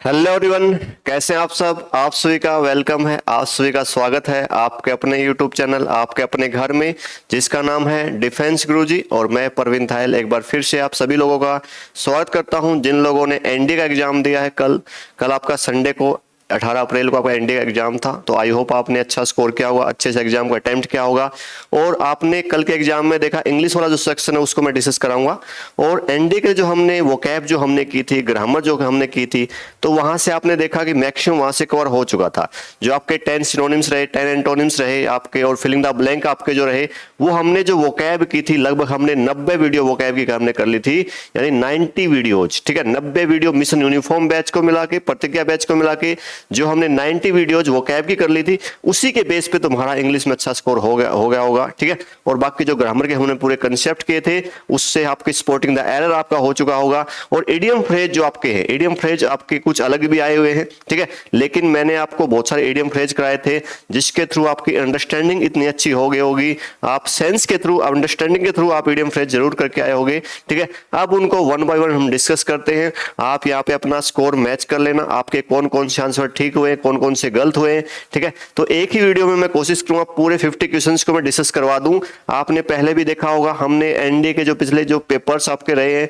Hello everyone, कैसे हैं आप सब। आप सभी का वेलकम है, आप सभी का स्वागत है आपके अपने यूट्यूब चैनल, आपके अपने घर में, जिसका नाम है डिफेंस गुरुजी। और मैं परवीन थायल एक बार फिर से आप सभी लोगों का स्वागत करता हूं जिन लोगों ने एनडीए का एग्जाम दिया है। कल आपका संडे को 18 अप्रैल को आपका एनडीए का एग्जाम था, तो आई होप आपने अच्छा स्कोर किया होगा, अच्छे से एग्जाम को अटेम्प्ट किया होगा। और आपने कल के एग्जाम में देखा इंग्लिश वाला जो सेक्शन है उसको मैं डिस्कस कराऊंगा। और एनडीए के जो हमने वोकैब जो हमने की थी, ग्रामर जो हमने की थी, तो वहां से आपने देखा कि मैक्सिमम वहां से कवर हो चुका था। जो आपके 10 सिनोनिम्स रहे, 10 एंटोनिम्स रहे आपके, और फिलिंग द ब्लैंक आपके जो रहे, वो हमने जो वोकैब की थी लगभग हमने 90 वीडियो वोकैब की हमने कर ली थी, यानी 90 वीडियोज। ठीक है, 90 वीडियो मिशन यूनिफॉर्म बैच को मिला के, प्रतिज्ञा बैच को मिला के जो हमने 90 वीडियोज वोकैब की कर ली थी, उसी के बेस पे तुम्हारा इंग्लिश में अच्छा स्कोर हो गया होगा। ठीक है, और बाकी जो ग्रामर के हमने पूरे कंसेप्ट किए थे उससे आपके स्पॉटिंग द एरर आपका हो चुका होगा। और इडियम फ्रेज जो आपके हैं, इडियम फ्रेज आपके कुछ अलग भी आए हुए हैं। ठीक है, लेकिन मैंने आपको बहुत सारे इडियम फ्रेज कराए थे जिसके थ्रू आपकी अंडरस्टैंडिंग इतनी अच्छी हो गई होगी। आप सेंस के थ्रू, अंडरस्टैंडिंग के थ्रू आप इडियम फ्रेज जरूर करके आए होंगे। ठीक है, अब उनको वन बाय वन हम डिस्कस करते हैं। आप यहाँ पे अपना स्कोर मैच कर लेना, आपके कौन कौन से आंसर ठीक हुए, कौन कौन से गलत हुए। ठीक है, तो एक ही वीडियो में मैं कोशिश करूंगा पूरे 50 क्वेश्चंस को मैं डिस्कस करवा दूं। आपने पहले भी देखा होगा, हमने एनडीए के जो पिछले जो पेपर्स आपके रहे हैं,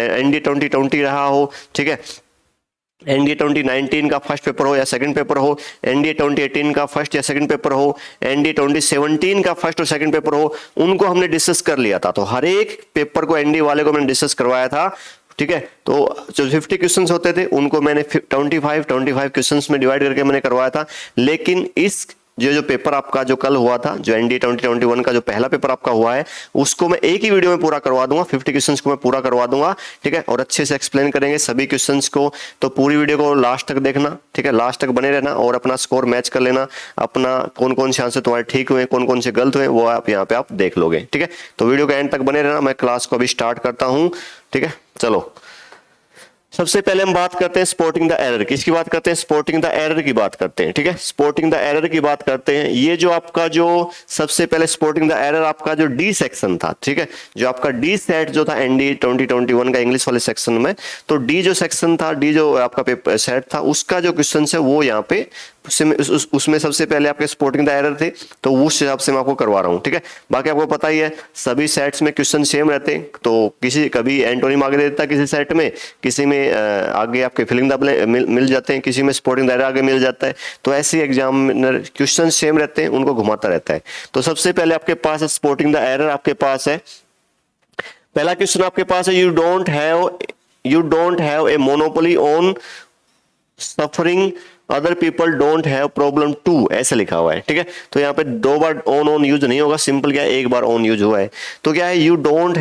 एनडीए 2020 रहा हो, ठीक है, एनडीए 2019 का फर्स्ट पेपर हो या सेकंड पेपर हो, एनडीए 2018 का फर्स्ट या सेकंड पेपर हो, एनडीए 2017 का फर्स्ट और सेकंड पेपर हो, उनको हमने डिस्कस कर लिया था। तो हर एक पेपर को एनडीए वाले को मैंने डिस्कस करवाया था। ठीक है, तो जो 50 क्वेश्चंस होते थे उनको मैंने 25 क्वेश्चंस में डिवाइड करके मैंने करवाया था। लेकिन इस जो पेपर आपका जो कल हुआ था, जो एनडीए 2021 का जो पहला पेपर आपका हुआ है, उसको मैं एक ही वीडियो में पूरा करवा दूंगा। 50 क्वेश्चंस को मैं पूरा करवा दूंगा। ठीक है, और अच्छे से एक्सप्लेन करेंगे सभी क्वेश्चंस को। तो पूरी वीडियो को लास्ट तक देखना। ठीक है, लास्ट तक बने रहना और अपना स्कोर मैच कर लेना। अपना कौन कौन से आंसर तुम्हारे ठीक हुए, कौन कौन से गलत हुए, वो आप यहाँ पे आप देख लोगे। ठीक है, तो वीडियो के एंड तक बने रहना। मैं क्लास को अभी स्टार्ट करता हूँ। ठीक है, चलो सबसे पहले हम बात करते हैं स्पॉटिंग द एरर। किसकी बात करते हैं? स्पॉटिंग द एरर की बात करते हैं। ठीक है, स्पॉटिंग द एरर की बात करते हैं। ये जो आपका जो सबसे पहले स्पॉटिंग द एरर आपका जो डी सेक्शन था, ठीक है, जो आपका डी सेट जो था एनडी 2021 का इंग्लिश वाले सेक्शन में, तो डी जो सेक्शन था, डी जो आपका पेपर सेट था, उसका जो क्वेश्चन है वो यहाँ पे उसमें सबसे पहले आपके स्पॉटिंग द एरर थे, तो उस हिसाब से मैं आपको करवा रहा हूँ। ठीक है, बाकी आपको पता ही है सभी सेट्स में क्वेश्चन सेम रहते हैं। तो किसी कभी एंटोनिम आगे दे देता है किसी सेट में, किसी में आगे आपके फिलिंग द ब्लैंक मिल जाते हैं, किसी में स्पॉटिंग द एरर आगे मिल जाता है। तो ऐसे एग्जामिनर क्वेश्चन सेम रहते हैं, उनको घुमाता रहता है। तो सबसे पहले आपके पास स्पॉटिंग द एरर आपके पास है। पहला क्वेश्चन आपके पास है, you don't have a monopoly on suffering other people don't have problem too, ऐसे लिखा हुआ है। ठीक है, तो यहाँ पे दो बार ऑन यूज नहीं होगा, सिंपल क्या है, एक बार ऑन यूज हुआ है। तो क्या है, you don't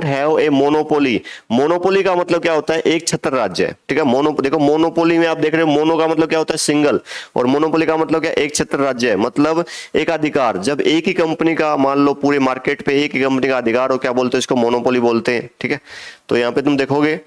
have a monopoly. Monopoly का मतलब क्या होता है? एक छत्र राज्य है। ठीक है, देखो मोनोपोली में आप देख रहे हो, मोनो का मतलब क्या होता है? सिंगल, और मोनोपोली का मतलब क्या? एक छत्र राज्य है, मतलब एक अधिकार। जब एक ही कंपनी का, मान लो पूरे मार्केट पे एक ही कंपनी का अधिकार हो, क्या बोलते हैं? इसको मोनोपोली बोलते हैं। ठीक है, तो यहाँ पे तुम देखोगे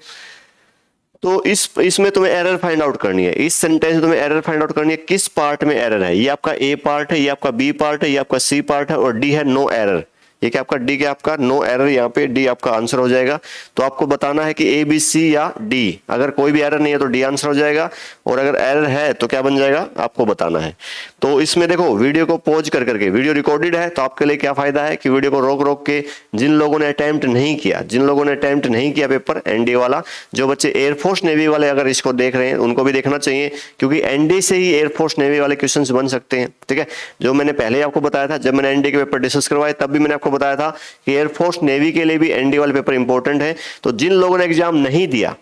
तो इसमें तुम्हें एरर फाइंड आउट करनी है। इस सेंटेंस में तुम्हें एरर फाइंड आउट करनी है, किस पार्ट में एरर है। ये आपका ए पार्ट है, ये आपका बी पार्ट है, ये आपका सी पार्ट है, और डी है नो एरर। ये क्या आपका डी, क्या आपका नो एरर, यहाँ पे डी आपका आंसर हो जाएगा। तो आपको बताना है कि ए बी सी या डी। अगर कोई भी एरर नहीं है तो डी आंसर हो जाएगा, और अगर एरर है तो क्या बन जाएगा आपको बताना है। तो इसमें देखो वीडियो को पॉज कर करके, वीडियो रिकॉर्डेड है तो आपके लिए क्या फायदा है कि वीडियो को रोक रोक के, जिन लोगों ने अटेम्प्ट नहीं किया पेपर एनडीए वाला, जो बच्चे एयरफोर्स नेवी वाले अगर इसको देख रहे हैं उनको भी देखना चाहिए, क्योंकि एनडीए से ही एयरफोर्स नेवी वाले क्वेश्चंस बन सकते हैं। ठीक है, जो मैंने पहले आपको बताया था, जब मैंने एनडीए के पेपर डिस्कस करवाए तब भी मैंने आपको बताया था कि एयरफोर्स नेवी के लिए भी एनडीए वाले पेपर इंपॉर्टेंट है। तो जिन लोगों ने एग्जाम नहीं दिया,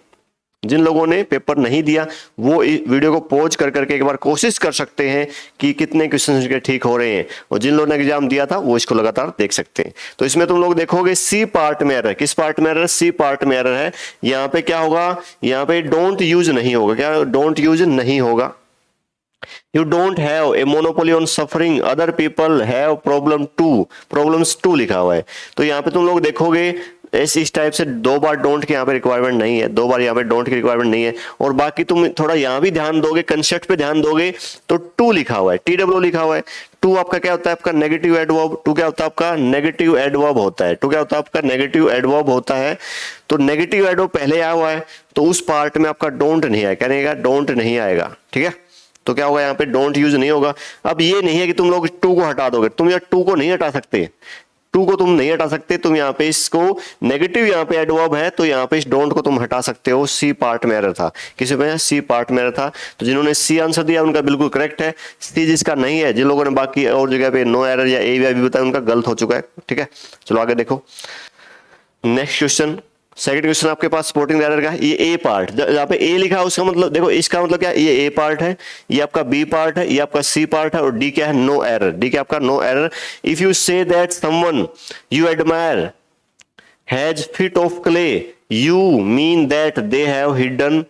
जिन लोगों ने पेपर नहीं दिया, वो वीडियो को पॉज कर करके एक बार कोशिश कर सकते हैं कि कितने क्वेश्चन के ठीक हो रहे हैं, और जिन लोगों ने एग्जाम दिया था वो इसको लगातार देख सकते हैं। तो इसमें तुम लोग देखोगे सी पार्ट में एरर, किस पार्ट में एरर? सी पार्ट में एरर है। यहाँ पे क्या होगा? यहाँ पे डोंट यूज नहीं होगा। क्या डोंट यूज नहीं होगा? You don't have a monopoly on suffering other people have problems too लिखा हुआ है। तो यहाँ पे तुम लोग देखोगे इस टाइप से दो बार डोंट की यहाँ पे रिक्वायरमेंट नहीं है, दो बार यहाँ पे डोंट की रिक्वायरमेंट नहीं है। और बाकी तुम थोड़ा यहाँ भी ध्यान दोगे, कंसेप्ट पे ध्यान दोगे, तो टू लिखा हुआ है, TW लिखा हुआ है। टू आपका क्या होता है, आपका नेगेटिव एडवर्ब। टू क्या होता है आपका नेगेटिव एडवर्ब होता है। टू क्या होता है आपका नेगेटिव एडवर्ब होता है। तो नेगेटिव एडवर्ब पहले आया हुआ है तो उस पार्ट में आपका डोंट नहीं आएगा, क्या नहीं आएगा, डोंट नहीं आएगा, ठीक है। तो क्या होगा यहाँ पे डोंट यूज नहीं होगा। अब ये नहीं है कि तुम लोग टू को हटा दोगे, तुम यार टू को नहीं हटा सकते, टू को तुम नहीं हटा सकते, तुम यहाँ पे इसको नेगेटिव यहाँ पे एडवर्ब है तो यहाँ पे इस डोंट को तुम हटा सकते हो। सी पार्ट में एरर था, किसी में सी पार्ट में एरर था, तो जिन्होंने सी आंसर दिया उनका बिल्कुल करेक्ट है। सी जिसका नहीं है, जिन लोगों ने बाकी और जगह पे नो एरर या ए भी बताया उनका गलत हो चुका है, ठीक है। चलो आगे देखो नेक्स्ट क्वेश्चन। सेकंड क्वेश्चन आपके पास स्पोर्टिंग एरर का, ये ए पार्ट, जहाँ पे ए लिखा है उसका मतलब देखो, इसका मतलब क्या है, ये ए पार्ट है, ये आपका बी पार्ट है, ये आपका सी पार्ट है, और डी क्या है, नो एरर। डी क्या आपका no error. If you say that someone you admire has feet of clay, you mean that they have hidden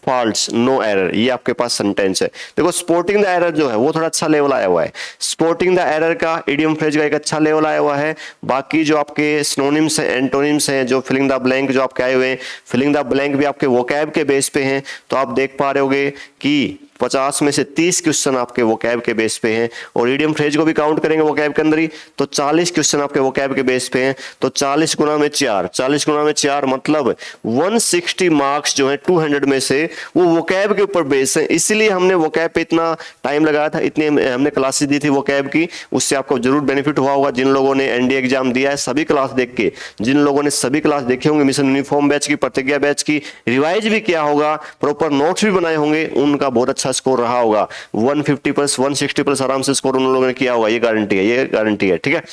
faults, no error. ये आपके पास सेंटेंस है। देखो स्पोर्टिंग द एरर जो है वो थोड़ा अच्छा लेवल आया हुआ है। स्पोर्टिंग द एरर का इडियम फ्रेज का एक अच्छा लेवल आया हुआ है। बाकी जो आपके सिनोनिम्स हैं, एंटोनिम्स हैं, जो फिलिंग द ब्लैंक जो आपके आए हुए हैं, फिलिंग द ब्लैंक भी आपके वोकैब के बेस पे हैं। तो आप देख पा रहे होगे कि 50 में से 30 क्वेश्चन आपके वोकैब के बेस पे हैं, और इडियम फ्रेज को भी काउंट करेंगे वोकैब के अंदर ही तो 40 क्वेश्चन आपके वोकैब के बेस पे हैं। तो 40 गुना में 4, 40 गुना में 4 मतलब 160 मार्क्स जो है 200 में से वो वोकैब के ऊपर बेस है। इसलिए हमने वोकैब पे इतना टाइम लगाया था, इतनी हमने क्लासेस दी थी वोकैब की। उससे आपको जरूर बेनिफिट हुआ होगा जिन लोगों ने एनडीए एग्जाम दिया है, सभी क्लास देख के, जिन लोगों ने सभी क्लास देखे होंगे, मिशन यूनिफॉर्म बैच की, प्रतिज्ञा बैच की, रिवाइज भी किया होगा, प्रॉपर नोट्स भी बनाए होंगे, उनका बहुत अच्छा स्कोर रहा होगा। 150 प्लस 160 प्लस आराम से स्कोर उन लोगों ने किया होगा, ये गारंटी है, ये गारंटी है, ठीक है।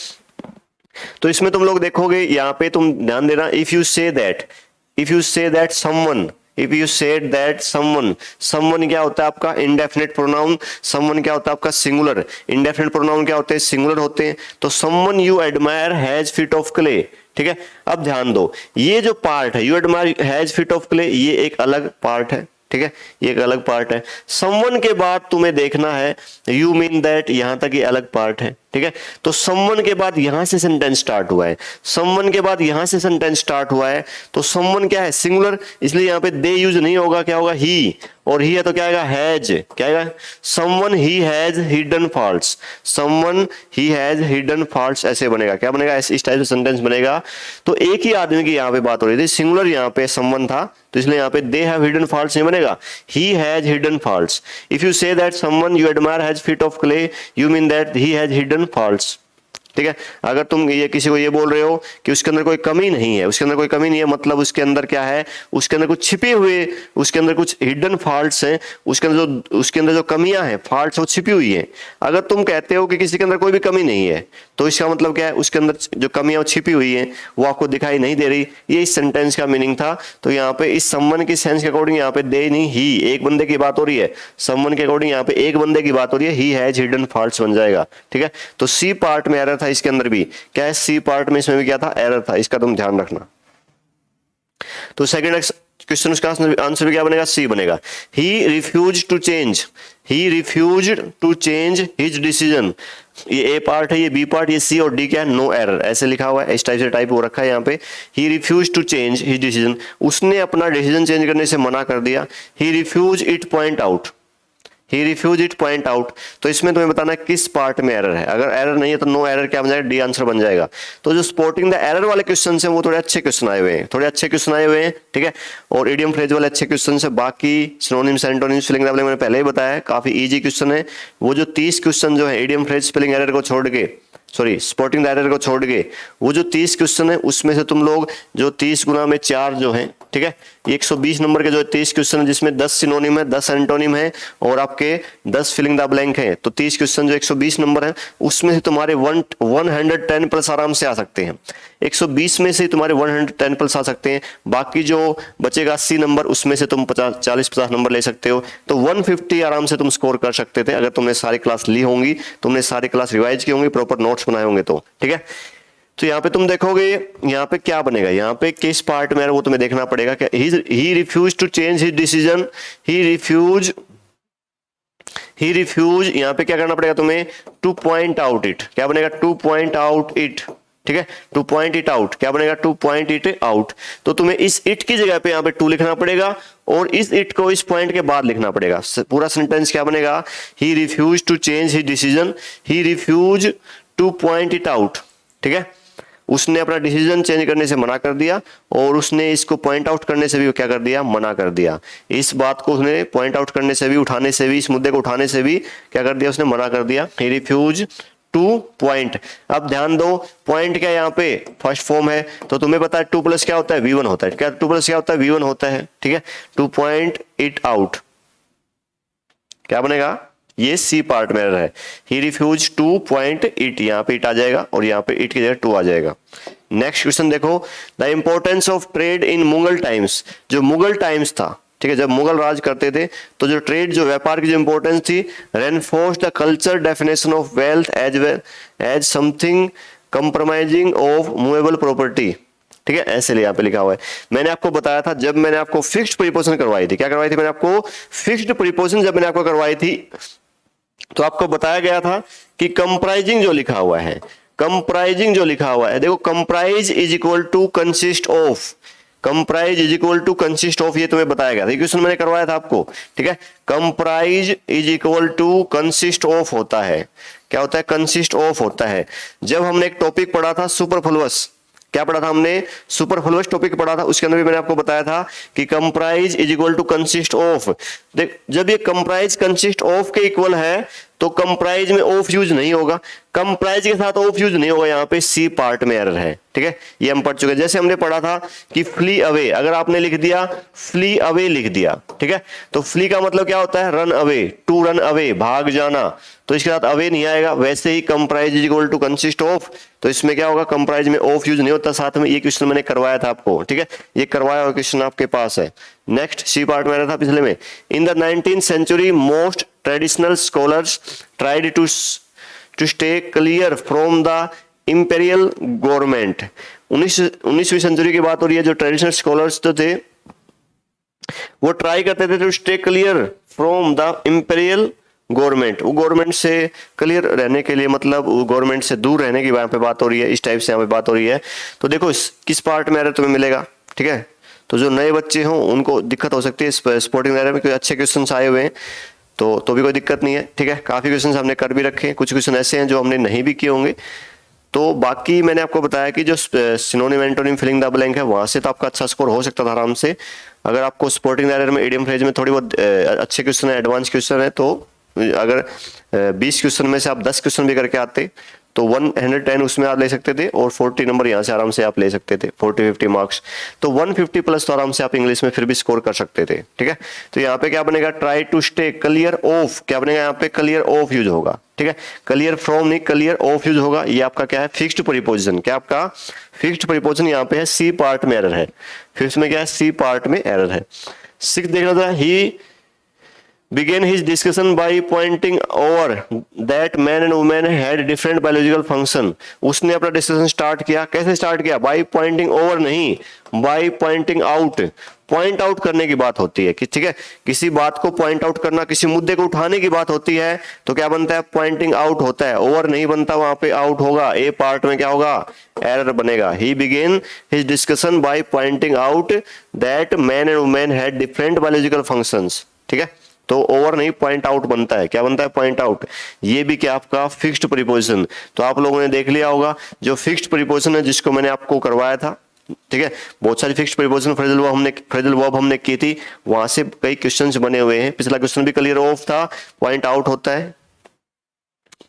तो इसमें तुम लोग देखोगे, यहाँ पे तुम ध्यान देना, if you say that someone, if you said that someone, someone क्या होता है आपका इंडेफिनिट प्रोनाउन, समवन क्या होता है आपका सिंगुलर, इंडेफिनिट प्रोनाउन क्या होते हैं, सिंगुलर होते हैं। तो someone you admire has feet of clay, ठीक है। अब ध्यान दो, ये जो पार्ट है you admire has feet of clay, ये एक अलग पार्ट है, ठीक है, ये एक अलग पार्ट है। समवन के बाद तुम्हें देखना है यू मीन दैट, यहां तक ये अलग पार्ट है, ठीक है। तो समवन के बाद यहां से सेंटेंस स्टार्ट हुआ है, समवन के बाद यहां से सेंटेंस स्टार्ट हुआ है, तो समवन क्या है, सिंगुलर, इसलिए यहां पे दे यूज नहीं होगा, क्या होगा, ही, और ही है तो क्या आएगा, हैज, क्या आएगा, someone he has hidden faults, someone he has hidden faults, ऐसे बनेगा, क्या बनेगा, इस टाइप से सेंटेंस बनेगा। तो एक ही आदमी की यहाँ पे बात हो रही थी, सिंगुलर यहाँ पे समवन था, तो इसलिए यहाँ पे दे हैव हिडन फॉल्ट्स नहीं बनेगा, he has hidden faults. If you say that someone you admire has feet of clay, you mean that he has hidden faults, ठीक है। अगर तुम ये किसी को ये बोल रहे हो कि उसके अंदर कोई कमी नहीं है, उसके अंदर कोई कमी नहीं है, मतलब उसके अंदर क्या है, उसके अंदर कुछ छिपे हुए, उसके अंदर कुछ हिडन फॉल्ट्स हैं, उसके अंदर जो कमियां हैं, फॉल्ट्स वो छिपी हुई हैं। अगर तुम कहते हो कि किसी के अंदर कोई भी कमी नहीं है, तो इसका मतलब क्या है, उसके अंदर जो कमियां छिपी हुई हैं वो आपको दिखाई नहीं दे रही। ये इस सेंटेंस का मीनिंग था। तो यहाँ पे इस समवन की सेंस के अकॉर्डिंग यहाँ पे दे नहीं, ही, एक बंदे की बात हो रही है, समवन के अकॉर्डिंग यहाँ पे एक बंदे की बात हो रही है, ही हैज हिडन फॉल्ट्स बन जाएगा, ठीक है। तो सी पार्ट में एरर था, इसके अंदर भी क्या है, सी पार्ट में इसमें भी क्या था, एरर था, इसका तुम ध्यान रखना। तो सेकंड क्वेश्चन का आंसर भी क्या बनेगा, सी बनेगा। He refuse to change, he refuse to change his decision, ये ए पार्ट है, ये बी पार्ट, ये सी, और डी क्या है, नो एरर, ऐसे लिखा हुआ है, इस टाइप से टाइप हो रखा है यहाँ पे। He refuse to change his decision, उसने अपना डिसीजन चेंज करने से मना कर दिया। He refuse it point out, he refuse it point out, तो इसमें तुम्हें बताना है किस पार्ट में एरर है। अगर एरर नहीं है तो नो एरर क्या बन जाएगा, डी आंसर बन जाएगा। तो जो स्पोर्टिंग द एरर वाले क्वेश्चन हैं वो थोड़े अच्छे क्वेश्चन आए हुए हैं, थोड़े अच्छे क्वेश्चन आए हुए हैं, ठीक है। और इडियम फ्रेज वाले अच्छे क्वेश्चन है, बाकी synonyms antonyms filling the blank मैंने पहले ही बताया है, काफी इजी क्वेश्चन है। वो जो 30 क्वेश्चन जो है इडियम फ्रेज स्पेलिंग एरर को छोड़ के, सॉरी स्पोर्टिंग द एरर को छोड़ के, वो जो 30 क्वेश्चन है उसमें से तुम लोग जो 30 गुना में 4 जो है, ठीक है, 120 नंबर के जो 30 क्वेश्चन है जिसमें 10 सिनोनिम है, 10 एंटोनिम है और आपके 10 फिलिंग द ब्लैंक है, तो 30 क्वेश्चन जो 120 नंबर है उसमें से तुम्हारे 110 प्लस आराम से आ सकते हैं। 120 में से तुम्हारे 110 प्लस आ सकते हैं, बाकी जो बचेगा 80 नंबर उसमें से तुम 40-50 नंबर ले सकते हो। तो 150 आराम से तुम स्कोर कर सकते थे अगर तुमने सारी क्लास ली होंगी, तुमने सारी क्लास रिवाइज की होंगी, प्रॉपर नोट्स बनाए होंगे तो, ठीक है। तो यहाँ पे तुम देखोगे यहाँ पे क्या बनेगा, यहाँ पे किस पार्ट में है वो तुम्हें देखना पड़ेगा। क्या he refuse to change his decision, he refuse यहाँ पे क्या करना पड़ेगा तुम्हें, टू पॉइंट आउट इट, क्या बनेगा, टू पॉइंट आउट इट, ठीक है, टू पॉइंट इट आउट, क्या बनेगा, टू पॉइंट इट आउट। तो तुम्हें इस इट की जगह पे यहाँ पे टू लिखना पड़ेगा और इस इट को इस पॉइंट के बाद लिखना पड़ेगा। पूरा सेंटेंस क्या बनेगा, he refuse to change his decision, he refuse to point it out. ठीक है, उसने अपना डिसीजन चेंज करने से मना कर दिया और उसने इसको पॉइंट आउट करने से भी क्या कर दिया, मना कर दिया। इस बात को उसने पॉइंट आउट करने से भी, उठाने से भी, इस मुद्दे को उठाने से भी क्या कर दिया, उसने मना कर दिया। He refuse to point. अब ध्यान दो, पॉइंट क्या यहाँ पे फर्स्ट फॉर्म है, तो तुम्हें पता है 2 प्लस क्या होता है, V1 होता है। क्या 2 प्लस क्या होता है, V1 होता है। ठीक है, टू पॉइंट इट आउट क्या बनेगा, ये सी पार्ट में एरर है। He refuse to point it, यहाँ पे इट आ जाएगा और यहाँ पे इट की जगह टू आ जाएगा। नेक्स्ट क्वेश्चन देखो, the importance of trade in Mughal times. जो मुगल टाइम्स था, ठीक है, जब मुगल राज करते थे तो जो ट्रेड, जो व्यापार की जो इंपॉर्टेंस थी, reinforce the culture definition of wealth as well as something compromising of movable property. ठीक है, ऐसे यहाँ पे लिखा हुआ है। मैंने आपको बताया था, जब मैंने आपको फिक्स्ड प्रीपोजिशन करवाई थी, क्या करवाई थी मैंने आपको, फिक्स्ड प्रीपोजिशन जब मैंने आपको करवाई थी तो आपको बताया गया था कि कंप्राइजिंग जो लिखा हुआ है, कंप्राइजिंग जो लिखा हुआ है, देखो comprise is equal to consist of, comprise is equal to consist of, ये तुम्हें बताया गया था, क्वेश्चन मैंने करवाया था आपको। ठीक है, comprise is equal to consist of होता है। क्या होता है, कंसिस्ट ऑफ होता है। जब हमने एक टॉपिक पढ़ा था सुपरफ्लुअस, क्या पढ़ा था हमने, सुपरफ्लुअस टॉपिक पढ़ा था, उसके अंदर भी मैंने आपको बताया था कि comprise is equal to consist of. देख, जब ये कंप्राइज कंसिस्ट ऑफ के इक्वल है तो कंप्राइज में ऑफ यूज नहीं होगा, कंप्राइज के साथ ऑफ यूज नहीं होगा, यहाँ पे सी पार्ट में एरर है। ठीक है, ये हम पढ़ चुके हैं। जैसे हमने पढ़ा था कि फ्ली अवे, अगर आपने लिख दिया फ्ली अवे लिख दिया, ठीक है, तो फ्ली का मतलब क्या होता है, run away, to run away, भाग जाना, तो इसके साथ अवे नहीं आएगा। वैसे ही comprise is equal to consist of, तो इसमें क्या होगा, कंप्राइज में ऑफ यूज नहीं होता। साथ में ये क्वेश्चन मैंने करवाया था आपको। ठीक है, ये करवाया हुआ क्वेश्चन आपके पास है। नेक्स्ट सी पार्ट में रहा था पिछले में, in the 19th century most traditional scholars tried to stay clear from the imperial government. 19वीं सेंचुरी की बात हो रही है। जो ट्रेडिशनल स्कॉलर्स तो थे वो ट्राई करते थे to stay clear from the imperial government, वो गवर्नमेंट से क्लियर रहने के लिए, मतलब गवर्नमेंट से दूर रहने की यहाँ पे बात हो रही है, इस टाइप से यहाँ पे बात हो रही है। तो देखो किस पार्ट में एरर तुम्हें मिलेगा। ठीक है, तो जो नए बच्चे हों उनको दिक्कत हो सकती है, स्पोर्टिंग एरर में कोई अच्छे क्वेश्चन आए हुए हैं तो भी कोई दिक्कत नहीं है। ठीक है, काफ़ी क्वेश्चन हमने कर भी रखे हैं, कुछ क्वेश्चन ऐसे हैं जो हमने नहीं भी किए होंगे। तो बाकी मैंने आपको बताया कि जो synonym antonym filling the blank है, वहाँ से तो आपका अच्छा स्कोर हो सकता था आराम से। अगर आपको स्पोर्टिंग एरर में, इडियम फ्रेज में थोड़ी बहुत अच्छे क्वेश्चन है, एडवांस क्वेश्चन है, तो अगर 20 क्वेश्चन में से आप 10 क्वेश्चन भी करके आते तो 110 उसमें आप ले सकते थे और 40 नंबर यहाँ से आराम से आप ले सकते थे, 40-50 मार्क्स। तो 150 प्लस तो आराम से आप इंग्लिश में फिर भी स्कोर कर सकते थे। ठीक है, तो यहाँ पे क्या बनेगा, try to stay clear of, क्या बनेगा यहाँ पे, क्लियर ऑफ यूज होगा। ठीक है, क्लियर फ्रॉम नहीं, क्लियर ऑफ यूज होगा। ये आपका क्या है, फिक्स्ड प्रीपोजिशन। क्या आपका फिक्स्ड प्रीपोजिशन यहाँ पे है, सी पार्ट में एरर है। फिफ्थ में क्या है, सी पार्ट में एरर है। सिक्स देखना था, ही began his discussion by pointing over that man and woman had different biological function। उसने अपना डिस्कशन स्टार्ट किया, कैसे स्टार्ट किया, by pointing over नहीं, by pointing out। Point out करने की बात होती है कि ठीक है, किसी बात को पॉइंट आउट करना, किसी मुद्दे को उठाने की बात होती है तो क्या बनता है, पॉइंटिंग आउट होता है। ओवर नहीं बनता, वहां पे आउट होगा। ए पार्ट में क्या होगा, एरर बनेगा। He began his discussion by pointing out that man and women had different biological functions. ठीक है, तो ओवर नहीं, पॉइंट आउट बनता है। क्या बनता है, पॉइंट आउट। ये भी क्या आपका फिक्स्ड प्रीपोजिशन। तो आप लोगों ने देख लिया होगा जो फिक्स्ड प्रीपोजिशन है जिसको मैंने आपको करवाया था। ठीक है, बहुत सारी फिक्स्ड प्रीपोजिशन फ्रेजल वर्ब हमने की थी, वहां से कई क्वेश्चंस बने हुए हैं। पिछला क्वेश्चन भी क्लियर ऑफ था, पॉइंट आउट होता है।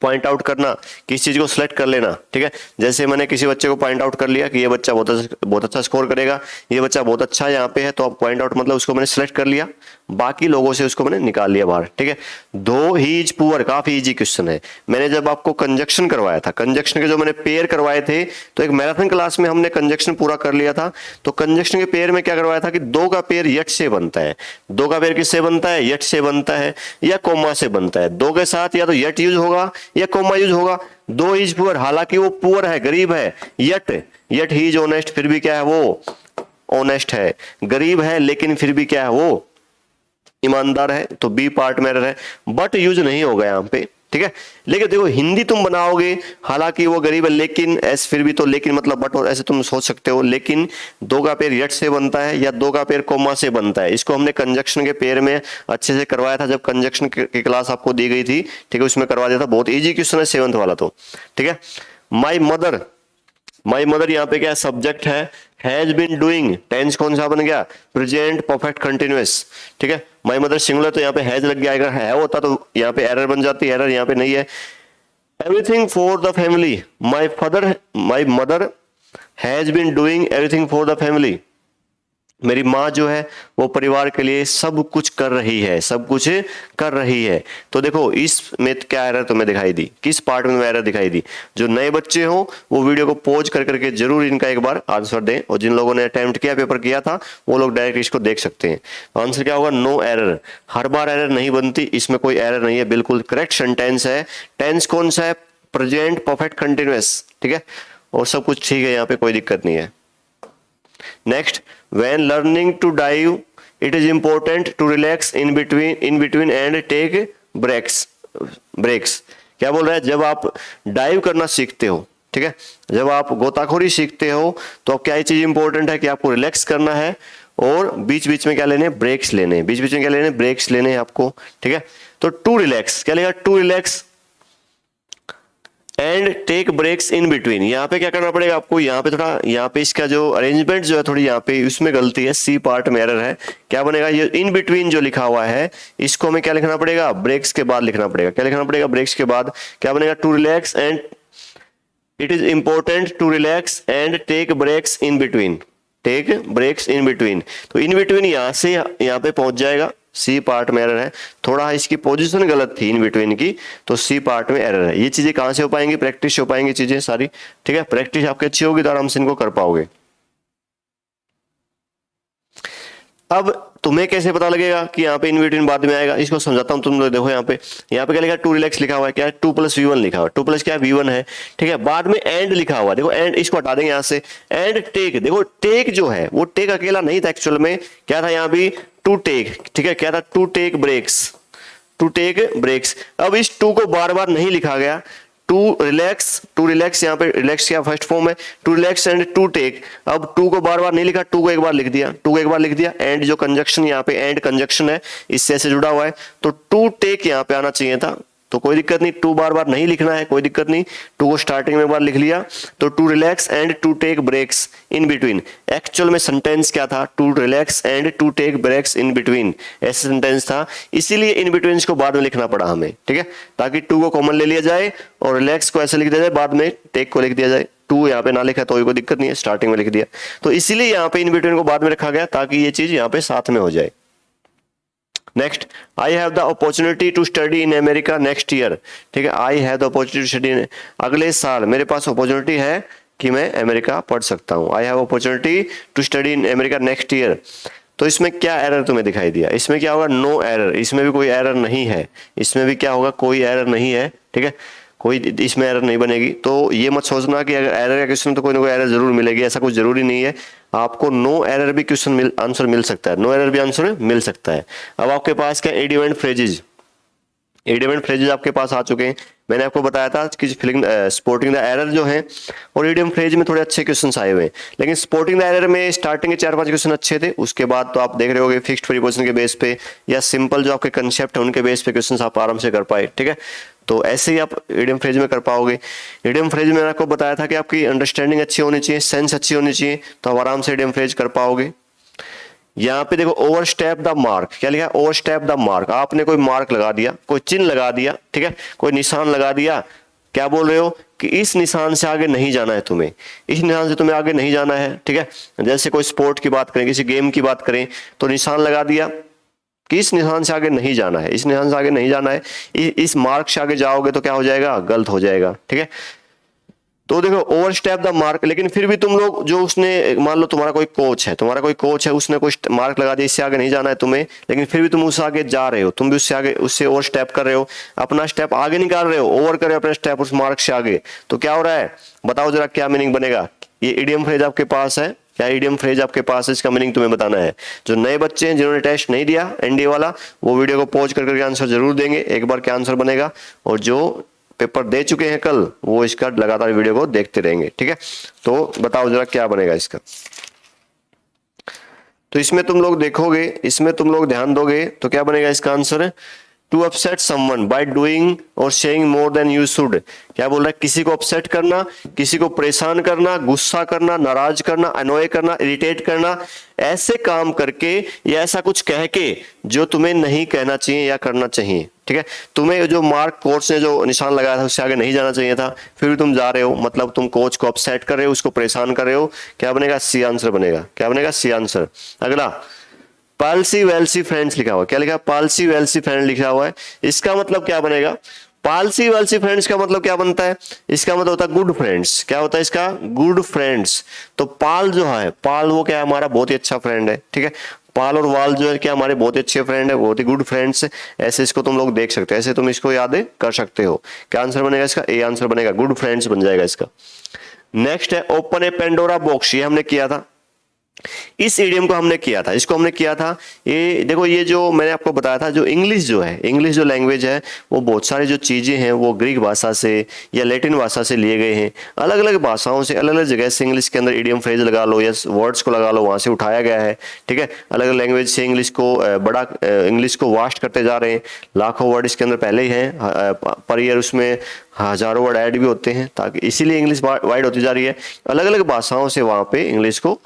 पॉइंट आउट करना, किसी चीज को सिलेक्ट कर लेना। ठीक है, जैसे मैंने किसी बच्चे को पॉइंट आउट कर लिया कि ये बच्चा बहुत अच्छा स्कोर करेगा, ये बच्चा बहुत अच्छा यहाँ पे है, तो अब पॉइंट आउट मतलब उसको मैंने सिलेक्ट कर लिया, बाकी लोगों से उसको मैंने निकाल लिया बाहर। ठीक है, दो ही इज पुअर, काफी इजी क्वेश्चन है। मैंने जब आपको कंजक्शन करवाया था, कंजक्शन के जो मैंने पेयर करवाए थे, तो एक मैराथन क्लास में हमने कंजक्शन पूरा कर लिया था। तो कंजक्शन के पेयर में क्या करवाया था कि दो का पेयर यट से बनता है। दो का पेयर किससे बनता है, यट से बनता है या कोमा से बनता है। दो के साथ या तो यट यूज होगा या कोमा यूज होगा। दो इज पुअर, हालांकि वो पुअर है, गरीब है। यट ही इज ऑनेस्ट, फिर भी क्या है, वो ऑनेस्ट है। गरीब है लेकिन फिर भी क्या है, वो ईमानदार है, तो बी पार्ट में एरर है, बट यूज नहीं होगा यहाँ पे, ठीक है। लेकिन देखो हिंदी तुम बनाओगे, हालांकि वो गरीब है लेकिन एस फिर भी तो लेकिन मतलब बट और ऐसे तुम सोच सकते हो, लेकिन दो का पेयर यट से बनता है या दो का पेयर कोमा से बनता है। इसको हमने कंजक्शन के पेयर में अच्छे से करवाया था जब कंजक्शन की क्लास आपको दी गई थी, ठीक है, उसमें करवा दिया था। बहुत ईजी क्वेश्चन है 7th वाला तो, ठीक है। माई मदर, माई मदर यहाँ पे क्या सब्जेक्ट है, हैज बीन डूइंग, टेंस कौन सा बन गया, प्रेजेंट परफेक्ट कंटिन्यूअस, ठीक है। माई मदर सिंगुलर तो यहाँ पे हैज लग गया, अगर है होता तो यहाँ पे एरर बन जाती, एरर यहाँ पे नहीं है। Everything for the family, my mother has been doing everything for the family, मेरी माँ जो है वो परिवार के लिए सब कुछ कर रही है, सब कुछ कर रही है। तो देखो इसमें क्या एरर तुम्हें दिखाई दी, किस पार्ट में एरर दिखाई दी। जो नए बच्चे हो वो वीडियो को पॉज कर करके जरूर इनका एक बार आंसर दें, और जिन लोगों ने अटेम्प्ट किया, पेपर किया था, वो लोग डायरेक्ट इसको देख सकते हैं। आंसर क्या होगा, नो एरर। हर बार एरर नहीं बनती, इसमें कोई एरर नहीं है, बिल्कुल करेक्ट सेंटेंस है। टेंस कौन सा है, प्रेजेंट परफेक्ट कंटिन्यूअस, ठीक है, और सब कुछ ठीक है, यहाँ पे कोई दिक्कत नहीं है। Next, when learning to dive, it is important to relax in between and take breaks. क्या बोल रहा है, जब आप डाइव करना सीखते हो, ठीक है, जब आप गोताखोरी सीखते हो तो क्या चीज इंपॉर्टेंट है कि आपको रिलैक्स करना है और बीच बीच में क्या लेने, ब्रेक्स लेने, बीच बीच में क्या लेने, ब्रेक्स लेने हैं आपको, ठीक है। तो टू रिलैक्स क्या लेगा, to relax and take breaks in between. यहाँ पे क्या करना पड़ेगा आपको, यहाँ पे थोड़ा, यहाँ पे इसका जो अरेंजमेंट जो है थोड़ी यहाँ पे उसमें गलती है, सी पार्ट में एरर है। क्या बनेगा, ये इन बिटवीन जो लिखा हुआ है इसको हमें क्या लिखना पड़ेगा, ब्रेक्स के बाद लिखना पड़ेगा। क्या लिखना पड़ेगा, ब्रेक्स के बाद। क्या बनेगा, to relax and it is important to relax and take breaks in between, take breaks in between. तो इन बिटवीन यहाँ से यहाँ पे पहुंच जाएगा, सी पार्ट में एरर है, थोड़ा इसकी पोजीशन गलत थी इन बिटवीन की, तो सी पार्ट में एरर है। ये चीजें कहां से हो पाएंगी, प्रैक्टिस से हो पाएंगी चीजें सारी, ठीक है। प्रैक्टिस आपकी अच्छी होगी तो आराम से इनको कर पाओगे। अब तुम्हें कैसे पता लगेगा कि यहाँ पे इन बिटवीन बाद में आएगा, इसको समझाता हूँ। तुम लोग देखो यहाँ पे क्या लिखा, टू रिलैक्स लिखा हुआ है, क्या है, 2+V1 लिखा हुआ है, 2+ क्या है, V1 है, ठीक है। बाद में एंड लिखा हुआ है, देखो एंड, इसको हटा देंगे यहाँ से। एंड टेक, देखो टेक जो है वो टेक अकेला नहीं था, एक्चुअल में क्या था यहाँ भी, टू टेक, ठीक है, क्या था, to take breaks, to take breaks. अब इस टू को बार बार नहीं लिखा गया, टू रिलैक्स यहाँ पे रिलैक्स क्या फर्स्ट फॉर्म है, to relax and to take. अब टू को बार बार नहीं लिखा, टू को एक बार लिख दिया, टू को एक बार लिख दिया। एंड जो कंजक्शन यहाँ पे एंड कंजक्शन है इससे ऐसे जुड़ा हुआ है, तो टू टेक यहाँ पे आना चाहिए था, तो कोई दिक्कत नहीं, टू बार बार नहीं लिखना है, कोई दिक्कत नहीं। टू को स्टार्टिंग में एक बार लिख लिया, तो to relax and to take breaks in between. Actual में सेंटेंस क्या था, to relax and to take breaks in between, ऐसे सेंटेंस था, इसीलिए इन बिटवीन को बाद में लिखना पड़ा हमें, ठीक है, ताकि टू को कॉमन ले लिया जाए और रिलैक्स को ऐसे लिख दिया जाए, बाद में टेक को लिख दिया जाए। टू यहाँ पे ना लिखा तो कोई दिक्कत नहीं है, स्टार्टिंग में लिख दिया, तो इसीलिए यहाँ पे इन बिटवीन को बाद में रखा गया ताकि ये चीज यहाँ पे साथ में हो जाए। Next, I have the opportunity to study in America next year, ठीक है, I have the opportunity to study in, अगले साल मेरे पास अपॉर्चुनिटी है कि मैं अमेरिका पढ़ सकता हूँ। I have opportunity to study in America next year. तो इसमें क्या एरर तुम्हें दिखाई दिया, इसमें क्या होगा, नो एरर, इसमें भी कोई एरर नहीं है, इसमें भी क्या होगा, कोई एरर नहीं है, ठीक है, कोई इसमें एरर नहीं बनेगी। तो ये मत सोचना कि अगर एरर है क्वेश्चन तो कोई ना कोई एरर जरूर मिलेगी, ऐसा कुछ जरूरी नहीं है। आपको नो एरर भी क्वेश्चन आंसर मिल सकता है, नो एरर भी आंसर मिल सकता है। अब आपके पास क्या, idiom and phrases, idiom and phrases आपके पास आ चुके हैं। मैंने आपको बताया था कि स्पोर्टिंग द एरर जो है और इडियम फ्रेज में थोड़े अच्छे क्वेश्चंस आए हुए हैं, लेकिन स्पोर्टिंग द एरर में स्टार्टिंग के 4-5 क्वेश्चन अच्छे थे, उसके बाद तो आप देख रहे होगे फिक्स्ड प्रीपोजिशन के बेस पे या सिंपल जो आपके कंसेप्ट है उनके बेस पे क्वेश्चंस आप आराम से कर पाए, ठीक है। तो ऐसे ही आप इडियम फ्रेज में कर पाओगे। इडियम फ्रेज में मैंने आपको बताया था कि आपकी अंडरस्टैंडिंग अच्छी होनी चाहिए, सेंस अच्छी होनी चाहिए, तो आप आराम से इडियम फ्रेज कर पाओगे। यहाँ पे देखो ओवरस्टेप द मार्क, क्या लिखा है, ओवरस्टेप द मार्क, आपने कोई मार्क लगा दिया, कोई चिन्ह लगा दिया, ठीक है, कोई निशान लगा दिया। क्या बोल रहे हो कि इस निशान से आगे नहीं जाना है तुम्हें, इस निशान से तुम्हें आगे नहीं जाना है, ठीक है। जैसे कोई स्पोर्ट की बात करें, किसी गेम की बात करें, तो निशान लगा दिया कि इस निशान से आगे नहीं जाना है, इस निशान से आगे नहीं जाना है, इस मार्क से आगे जाओगे तो क्या हो जाएगा, गलत हो जाएगा, ठीक है। तो देखो ओवरस्टेप द मार्क, लेकिन फिर भी तुम लोग जो उसने, मान लो तुम्हारा कोई कोच है, उसने कोई मार्क लगा दिया इससे आगे नहीं जाना है तुम्हें, लेकिन फिर भी तुम उससे आगे जा रहे हो, तुम भी उससे आगे, उससे ओवर स्टेप कर रहे हो, अपना स्टेप आगे निकाल रहे हो, ओवर कर रहे हो अपना स्टेप उस मार्क से आगे, तो क्या हो रहा है, बताओ जरा क्या मीनिंग बनेगा। ये इडियम फ्रेज आपके पास है, क्या इडियम फ्रेज आपके पास है, इसका मीनिंग तुम्हें बताना है। जो नए बच्चे हैं जिन्होंने टेस्ट नहीं दिया एनडीए वाला, वो वीडियो को पॉज करके आंसर जरूर देंगे, एक बार क्या आंसर बनेगा, और जो पेपर दे चुके हैं कल वो इसका लगातार वीडियो को देखते रहेंगे, ठीक है। तो बताओ जरा क्या बनेगा इसका। तो इसमें तुम लोग देखोगे, इसमें तुम लोग ध्यान दोगे तो क्या बनेगा इसका answer, to upset someone by doing or saying more than you should. क्या बोल रहा है, किसी को अपसेट करना, किसी को परेशान करना, गुस्सा करना, नाराज करना, अनोय करना, इरिटेट करना, ऐसे काम करके या ऐसा कुछ कह के जो तुम्हें नहीं कहना चाहिए या करना चाहिए, ठीक है। तुम्हें जो मार्क कोच ने जो निशान लगाया था उससे आगे नहीं जाना चाहिए था, फिर भी तुम जा रहे हो, मतलब तुम कोच को अपसेट कर रहे हो, उसको परेशान कर रहे हो। क्या बनेगा, सी आंसर बनेगा। क्या बनेगा, सी आंसर। अगला, पालसी वेल्सी फ्रेंड्स लिखा हुआ, क्या लिखा है, पालसी वेल्सी फ्रेंड लिखा हुआ है। इसका मतलब क्या बनेगा, पालसी वेल्सी फ्रेंड्स का मतलब क्या बनता है, इसका मतलब होता है गुड फ्रेंड्स। क्या होता है इसका, गुड फ्रेंड्स। तो पाल जो है, पाल वो क्या है, हमारा बहुत ही अच्छा फ्रेंड है, ठीक है। पाल और वाल जो है क्या हमारे बहुत ही अच्छे फ्रेंड है, बहुत ही गुड फ्रेंड्स। ऐसे इसको तुम लोग देख सकते हो, ऐसे तुम इसको याद कर सकते हो। क्या आंसर बनेगा इसका, ए आंसर बनेगा, गुड फ्रेंड्स बन जाएगा इसका। नेक्स्ट है ओपन ए पेंडोरा बॉक्स, ये हमने किया था, इस इडियम को हमने किया था, इसको हमने किया था। ये देखो, ये जो मैंने आपको बताया था, जो इंग्लिश जो है, इंग्लिश जो लैंग्वेज है, वो बहुत सारी जो चीजें हैं वो ग्रीक भाषा से या लैटिन भाषा से लिए गए हैं। अलग अलग भाषाओं से, अलग अलग जगह से इंग्लिश के अंदर इडियम फ्रेज लगा लो या वर्ड्स को लगा लो, वहां से उठाया गया है, ठीक है। अलग अलग लैंग्वेज से इंग्लिश को बड़ा, इंग्लिश को वास्ट करते जा रहे हैं। लाखों वर्ड इसके अंदर पहले ही हैं, पर ईयर उसमें हजारों वर्ड ऐड भी होते हैं, ताकि इसीलिए इंग्लिश वाइड होती जा रही है। अलग अलग भाषाओं से वहां पे इंग्लिश को,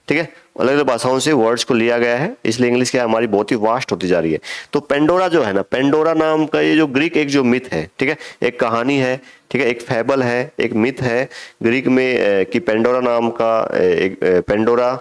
ठीक है, अलग अलग भाषाओं से वर्ड्स को लिया गया है, इसलिए इंग्लिश क्या हमारी बहुत ही वास्ट होती जा रही है। तो पेंडोरा जो है ना, पेंडोरा नाम का ये जो ग्रीक एक जो मिथ है, ठीक है, एक कहानी है, ठीक है, एक फैबल है, एक मिथ है ग्रीक में कि पेंडोरा नाम का एक पेंडोरा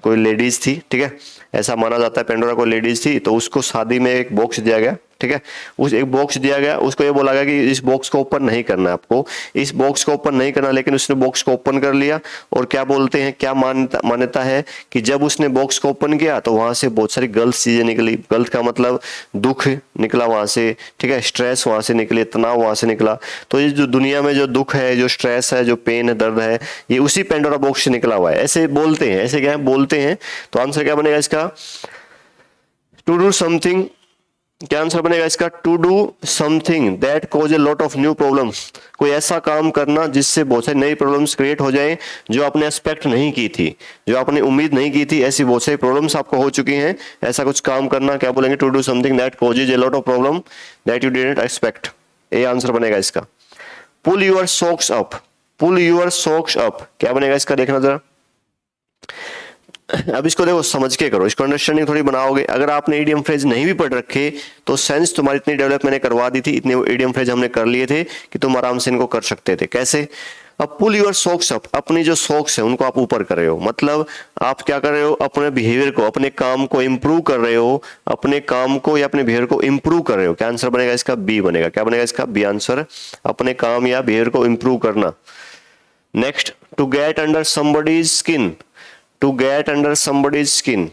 कोई लेडीज थी, ठीक है, ऐसा माना जाता है पेंडोरा कोई लेडीज थी। तो उसको शादी में एक बॉक्स दिया गया, ठीक है, उस एक बॉक्स दिया गया, उसको ये बोला गया कि इस बॉक्स को ओपन नहीं करना है आपको, इस बॉक्स को ओपन नहीं करना। लेकिन उसने बॉक्स को ओपन कर लिया, और क्या बोलते हैं, क्या मान्यता है कि जब उसने बॉक्स को ओपन किया तो वहां से बहुत सारी गलत चीजें निकली। गलत का मतलब दुख निकला वहां से, ठीक है, स्ट्रेस वहां से निकले, तनाव वहां से निकला। तो ये जो दुनिया में जो दुख है, जो स्ट्रेस है, जो पेन है, दर्द है, ये उसी पेंडोरा बॉक्स से निकला हुआ है, ऐसे बोलते हैं। ऐसे क्या है, बोलते हैं। तो आंसर क्या बनेगा इसका, टू डू समथिंग। क्या आंसर बनेगा इसका, to do something that cause a lot of new problems. कोई ऐसा काम करना जिससे बहुत सारी नई प्रॉब्लम्स क्रिएट हो जाएं, जो आपने एक्सपेक्ट नहीं की थी, जो आपने उम्मीद नहीं की थी, ऐसी बहुत सारी प्रॉब्लम्स आपको हो चुकी हैं, ऐसा कुछ काम करना। क्या बोलेंगे, to do something that causes a lot of problem that you didn't expect. A answer बनेगा इसका। Pull your socks up, pull your socks up, क्या बनेगा इसका, देखना जरा। अब इसको देखो, समझ के करो, इसको अंडरस्टैंडिंग थोड़ी बनाओगे। अगर आपने इडियम फ्रेज नहीं भी पढ़ रखे तो सेंस तुम्हारी इतनी डेवलप मैंने करवा दी थी, इतने इडियम फ्रेज हमने कर लिए थे कि तुम आराम से इनको कर सकते थे। कैसे, अब पुल यूर सॉक्स अप, अपनी जो सॉक्स है उनको आप ऊपर कर रहे हो, मतलब आप क्या कर रहे हो, अपने बिहेवियर को, अपने काम को इंप्रूव कर रहे हो, अपने काम को या अपने बिहेवियर को इंप्रूव कर रहे हो। क्या आंसर बनेगा इसका, बी बनेगा। क्या बनेगा इसका, बी आंसर, अपने काम या बिहेवियर को इंप्रूव करना। Next, to get under somebody's skin, to get under somebody's skin,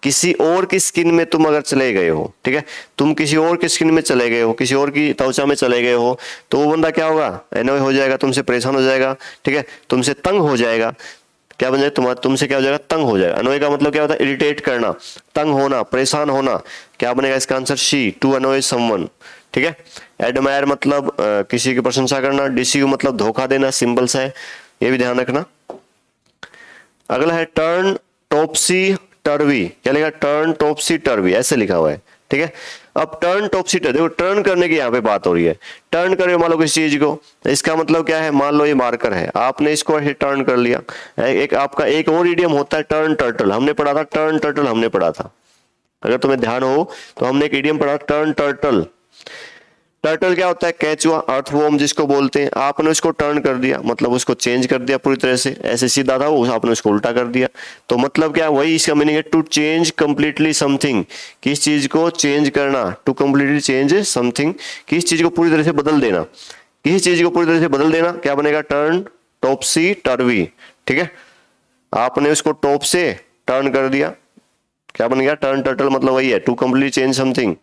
किसी और की स्किन में तुम अगर चले गए हो, ठीक है, तुम किसी और की स्किन में चले गए हो, किसी और की त्वचा में चले गए हो, तो वो बंदा क्या होगा, एनॉय हो जाएगा, तुमसे परेशान हो जाएगा, ठीक है, तुमसे तंग हो जाएगा। क्या बन जाएगा, तुमसे क्या हो जाएगा, तंग हो जाएगा। अनोय का मतलब क्या होता है, इरिटेट करना, तंग होना, परेशान होना। क्या बनेगा इसका answer, C, to annoy someone, ठीक है। एडमायर मतलब किसी की प्रशंसा करना, डिसीव मतलब धोखा देना, सिंबल्स है, ये भी ध्यान रखना। अगला है टर्न टॉपसी टर्वी, क्या लिखा, टर्न टॉपसी टर्वी, ऐसे लिखा हुआ है, ठीक है। अब टर्न टॉपसी टर्वी, देखो टर्न करने की यहाँ पे बात हो रही है। टर्न करे मान लो किसी चीज को, इसका मतलब क्या है, मान लो ये मार्कर है, आपने इसको ऐसे टर्न कर लिया। एक आपका एक और इडियम होता है टर्न टर्टल, हमने पढ़ा था टर्न टर्टल, हमने पढ़ा था, अगर तुम्हें ध्यान हो तो हमने एक इडियम पढ़ा टर्न टर्टल। टर्टल क्या होता है, केचुआ, अर्थवॉर्म जिसको बोलते हैं। आपने उसको टर्न कर दिया, मतलब उसको चेंज कर दिया पूरी तरह से, ऐसे सीधा था वो, आपने उसको उल्टा कर दिया। तो मतलब क्या, वही इसका मीनिंग है, टू चेंज कंप्लीटली समथिंग, किस चीज को चेंज करना, टू कंप्लीटली चेंज समथिंग, किस चीज को पूरी तरह से बदल देना, किसी चीज को पूरी तरह से बदल देना। क्या बनेगा, टर्न टॉपसी टर्वी, ठीक है, आपने उसको टॉप से टर्न कर दिया। क्या बन गया, टर्न टर्टल, मतलब वही है, टू कंप्लीटली चेंज समथिंग।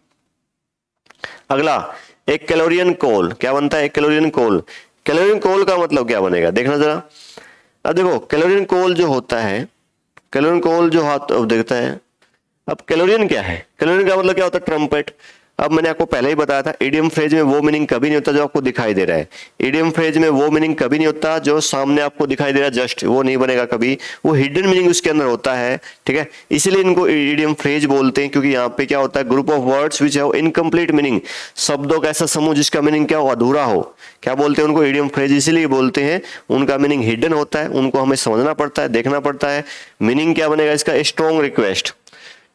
अगला, एक कैलोरियन कोल, क्या बनता है, एक कैलोरियन कोल। कैलोरियन कोल का मतलब क्या बनेगा, देखना जरा। अब देखो कैलोरियन कोल जो होता है, कैलोरियन कॉल जो हाथ अब देखता है। अब कैलोरियन क्या है? कैलोरियन का मतलब क्या होता है? ट्रम्पेट। अब मैंने आपको पहले ही बताया था, इडियम फ्रेज में वो मीनिंग कभी नहीं होता जो आपको दिखाई दे रहा है। इडियम फ्रेज में वो मीनिंग कभी नहीं होता जो सामने आपको दिखाई दे रहा है, जस्ट वो नहीं बनेगा कभी, वो हिडन मीनिंग उसके अंदर होता है, ठीक है। इसीलिए इनको इडियम फ्रेज बोलते हैं, क्योंकि यहाँ पे क्या होता है, group of words which have incomplete meaning, शब्दों का ऐसा समूह जिसका मीनिंग क्या हो, अधूरा हो, क्या बोलते हैं उनको? इडियम फ्रेज इसीलिए बोलते हैं, उनका मीनिंग हिडन होता है, उनको हमें समझना पड़ता है, देखना पड़ता है। मीनिंग क्या बनेगा इसका? स्ट्रॉन्ग रिक्वेस्ट,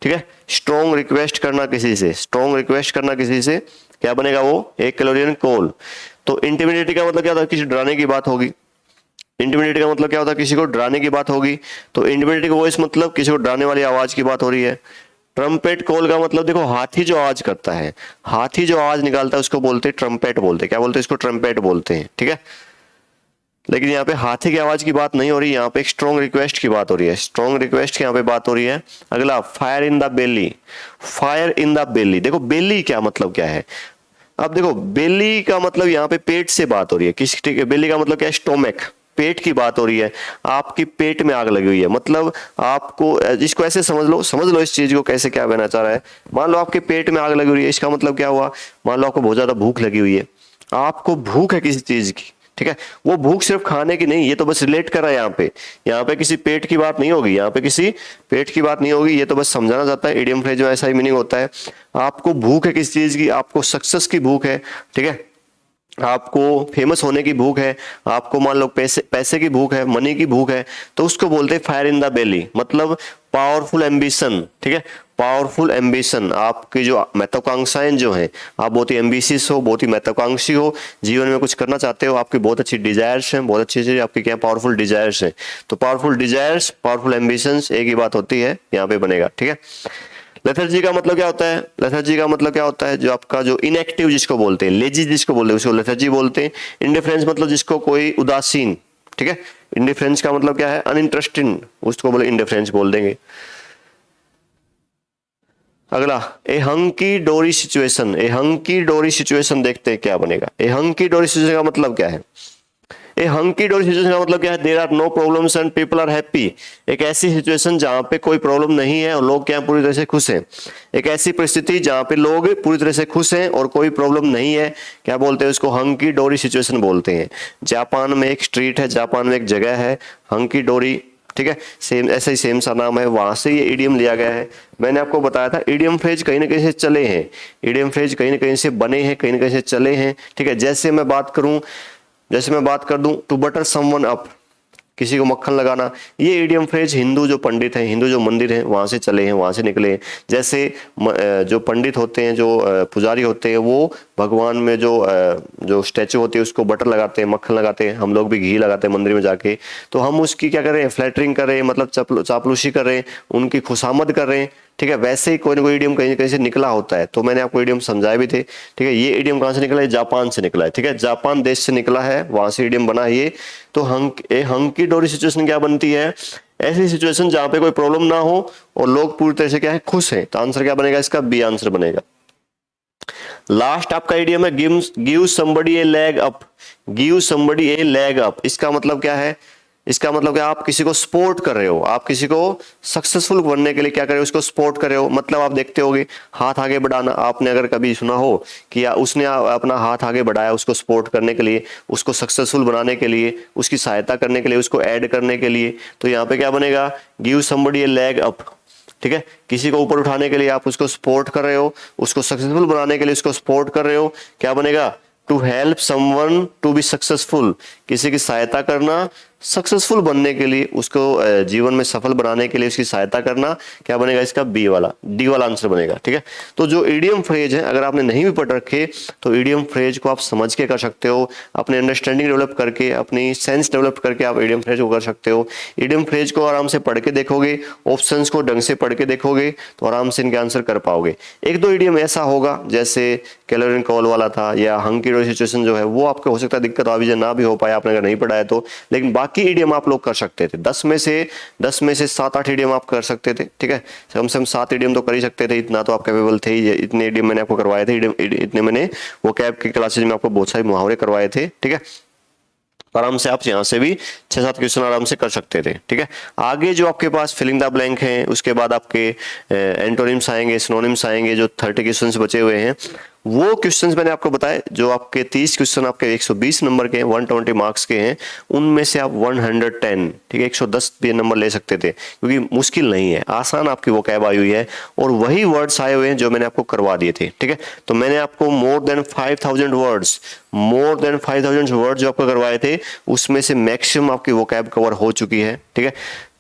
ठीक है। स्ट्रॉन्ग रिक्वेस्ट करना किसी से, स्ट्रॉन्ग रिक्वेस्ट करना किसी से, क्या बनेगा वो? एक कैलोरियन कॉल। तो इंटिमिडिटी का मतलब क्या होता है? किसी डराने की बात होगी। इंटिमिडिटी का मतलब क्या होता है? किसी को डराने की बात होगी। तो इंटिमिडिटी का वॉइस मतलब किसी को डराने वाली आवाज की बात हो रही है। ट्रम्पेट कॉल का मतलब देखो, हाथी जो आवाज करता है, हाथी जो आवाज निकालता है उसको बोलते हैं ट्रम्पेट बोलते हैं। क्या बोलते हैं इसको? ट्रम्पेट बोलते हैं, ठीक है। लेकिन यहाँ पे हाथी की आवाज की बात नहीं हो रही, यहाँ पे एक स्ट्रॉन्ग रिक्वेस्ट की बात हो रही है, स्ट्रॉन्ग रिक्वेस्ट की यहाँ पे बात हो रही है। अगला, fire in the belly. Fire in the belly, देखो बेली क्या मतलब क्या है? अब देखो, बेली का मतलब यहाँ पे पेट से बात हो रही है, किस, ठीक है। बेली का मतलब क्या है? स्टोमक, पेट की बात हो रही है। आपकी पेट में आग लगी हुई है, मतलब आपको, इसको ऐसे समझ लो इस चीज को कैसे क्या कहना चाह रहा है। मान लो आपके पेट में आग लगी हुई है, इसका मतलब क्या हुआ? मान लो आपको बहुत ज्यादा भूख लगी हुई है, आपको भूख है किसी चीज की, ठीक है। वो भूख सिर्फ खाने की नहीं, ये तो बस रिलेट कर रहा है यहाँ पे किसी पेट की बात नहीं होगी, यहाँ पे किसी पेट की बात नहीं होगी, ये तो बस समझाना चाहता है। इडियम फ्रेज में ऐसा ही मीनिंग होता है। आपको भूख है किसी चीज की, आपको सक्सेस की भूख है, ठीक है, आपको फेमस होने की भूख है, आपको मान लो पैसे की भूख है, मनी की भूख है, तो उसको बोलते हैं फायर इन द बेली, मतलब पावरफुल एम्बिशन, ठीक है। पावरफुल एम्बिशन, आपकी जो महत्वाकांक्षाएं जो हैं, आप बहुत ही एम्बिशियस हो, बहुत ही महत्वाकांक्षी हो, जीवन में कुछ करना चाहते हो, आपकी बहुत अच्छी डिजायर्स हैं, बहुत अच्छी आपकी क्या पावरफुल डिजायर्स हैं। तो पावरफुल डिजायर्स, पावरफुल एम्बिशंस एक ही बात होती है, यहाँ पे बनेगा, ठीक है। लेथर्जी का मतलब क्या होता है? लेथर्जी का मतलब क्या होता है? जो आपका जो इनएक्टिव जिसको बोलते हैं, लेजी जिसको बोलते हैं, उसको लेथर्जी बोलते हैं। इंडिफरेंस मतलब जिसको कोई उदासीन, ठीक है। इंडिफरेंस का मतलब क्या है? अनइंटरेस्टिंग, उसको बोले इंडिफरेंस बोल देंगे। अगला, ए हंकी डोरी सिचुएशन। ए हंकी डोरी सिचुएशन देखते हैं क्या बनेगा। ए हंकी डोरी सिचुएशन का मतलब क्या है? ए हंकी डोरी सिचुएशन का मतलब क्या है? There are no problems and people are happy. एक ऐसी सिचुएशन जहां पे कोई प्रॉब्लम नहीं है और लोग क्या पूरी तरह से खुश हैं। एक ऐसी परिस्थिति जहां पे लोग पूरी तरह से खुश हैं और कोई प्रॉब्लम नहीं है, क्या बोलते हैं उसको? हंकी डोरी सिचुएशन बोलते हैं। जापान में एक स्ट्रीट है, जापान में एक जगह है हंकी डोरी, ठीक है, सेम ऐसा ही सेम सा नाम है, वहां से ये इडियम लिया गया है। मैंने आपको बताया था इडियम फ्रेज कहीं ना कहीं से चले हैं, इडियम फ्रेज कहीं ना कहीं से बने हैं, कहीं ना कहीं से चले हैं, ठीक है। जैसे मैं बात कर दूं टू बटर समवन अप, किसी को मक्खन लगाना, ये इडियम फ्रेज हिंदू जो पंडित हैं, हिंदू जो मंदिर हैं वहां से चले हैं, वहां से निकले हैं। जैसे जो पंडित होते हैं, जो पुजारी होते हैं, वो भगवान में जो स्टैचू होती है उसको बटर लगाते हैं, मक्खन लगाते हैं। हम लोग भी घी लगाते हैं मंदिर में जाके, तो हम उसकी क्या कर रहे हैं? फ्लैटरिंग कर रहे हैं, मतलब चापलूसी कर रहे हैं, उनकी खुशामद कर रहे हैं, ठीक है। वैसे ही कोई ना कोई इडियम कहीं कहीं से निकला होता है, तो मैंने आपको इडियम समझाए भी थे, ठीक है। ये इडियम कहाँ से निकला है? जापान से निकला है, ठीक है, जापान देश से निकला है, वहां से इडियम बना है ये। तो हंकी डोरी सिचुएशन क्या बनती है? ऐसी सिचुएशन जहां पे कोई प्रॉब्लम ना हो और लोग पूरी तरह से क्या है? खुश हैं। तो आंसर क्या बनेगा इसका? बी आंसर बनेगा। लास्ट आपका इडियम है गिव समबडी ए लेग अप। गिव समबडी ए लेग अप, इसका मतलब क्या है? इसका मतलब क्या? आप किसी को सपोर्ट कर रहे हो, आप किसी को सक्सेसफुल बनने के लिए क्या कर रहे हो? उसको सपोर्ट कर रहे हो। मतलब आप देखते होगे हाथ आगे बढ़ाना, आपने अगर कभी सुना हो कि उसने अपना हाथ आगे बढ़ाया उसको सपोर्ट करने के लिए, उसको सक्सेसफुल बनाने के लिए, उसकी सहायता करने के लिए, उसको ऐड करने के लिए, तो यहाँ पे क्या बनेगा? गिव समबडी ए लेग अप, ठीक है। किसी को ऊपर उठाने के लिए आप उसको सपोर्ट कर रहे हो, उसको सक्सेसफुल बनाने के लिए उसको सपोर्ट कर रहे हो, क्या बनेगा? To help someone to be successful, किसी की सहायता करना सक्सेसफुल बनने के लिए, उसको जीवन में सफल बनाने के लिए उसकी सहायता करना, क्या बनेगा इसका? बी वाला, डी वाला आंसर बनेगा, ठीक है। तो जो इडियम फ्रेज है, अगर आपने नहीं भी पढ़ रखे तो इडियम फ्रेज को आप समझ के कर सकते हो, अपने अंडरस्टैंडिंग डेवलप करके, अपनी सेंस डेवलप करके आप इडियम फ्रेज को कर सकते हो। इडियम फ्रेज को आराम से पढ़ के देखोगे, ऑप्शंस को ढंग से पढ़ के देखोगे, तो आराम से इनके आंसर कर पाओगे। एक दो इडियम ऐसा होगा जैसे कैलोरियन कॉल वाला था, या हंकी डोरी सिचुएशन जो है वो आपको हो सकता है दिक्कत अभी ना भी हो पाया, आपने अगर नहीं पढ़ा है तो, लेकिन बाकी इडियम आप लोग कर सकते थे। 10 में से 7-8 इडियम आप कर सकते थे, ठीक है। कम से कम 7 इडियम तो कर ही सकते थे, इतना तो आप कैपेबल थे ही। इतने इडियम मैंने आपको करवाए थे, इतने मैंने वो कैब की क्लासेज में आपको बहुत सारे मुहावरे करवाए थे, ठीक है। तो आराम से आप यहाँ से भी 6-7 क्वेश्चन आराम से कर सकते थे। ठीक है, आगे जो आपके पास फिलिंग द ब्लैंक है, उसके बाद आपके एंटोनिम्स आएंगे, सिनोनिम्स आएंगे, जो 30 क्वेश्चन बचे हुए हैं वो क्वेश्चंस मैंने आपको बताए। जो आपके 30 क्वेश्चन आपके 120 नंबर के हैं, 120 मार्क्स के हैं, उनमें से आप 110, ठीक है, 110 भी नंबर ले सकते थे, क्योंकि मुश्किल नहीं है, आसान आपकी वोकैब आई हुई है और वही वर्ड्स आए हुए हैं जो मैंने आपको करवा दिए थे। ठीक है, तो मैंने आपको मोर देन 5000 वर्ड्स जो आपको करवाए थे, उसमें से मैक्सिमम आपकी वोकैब कवर हो चुकी है। ठीक है,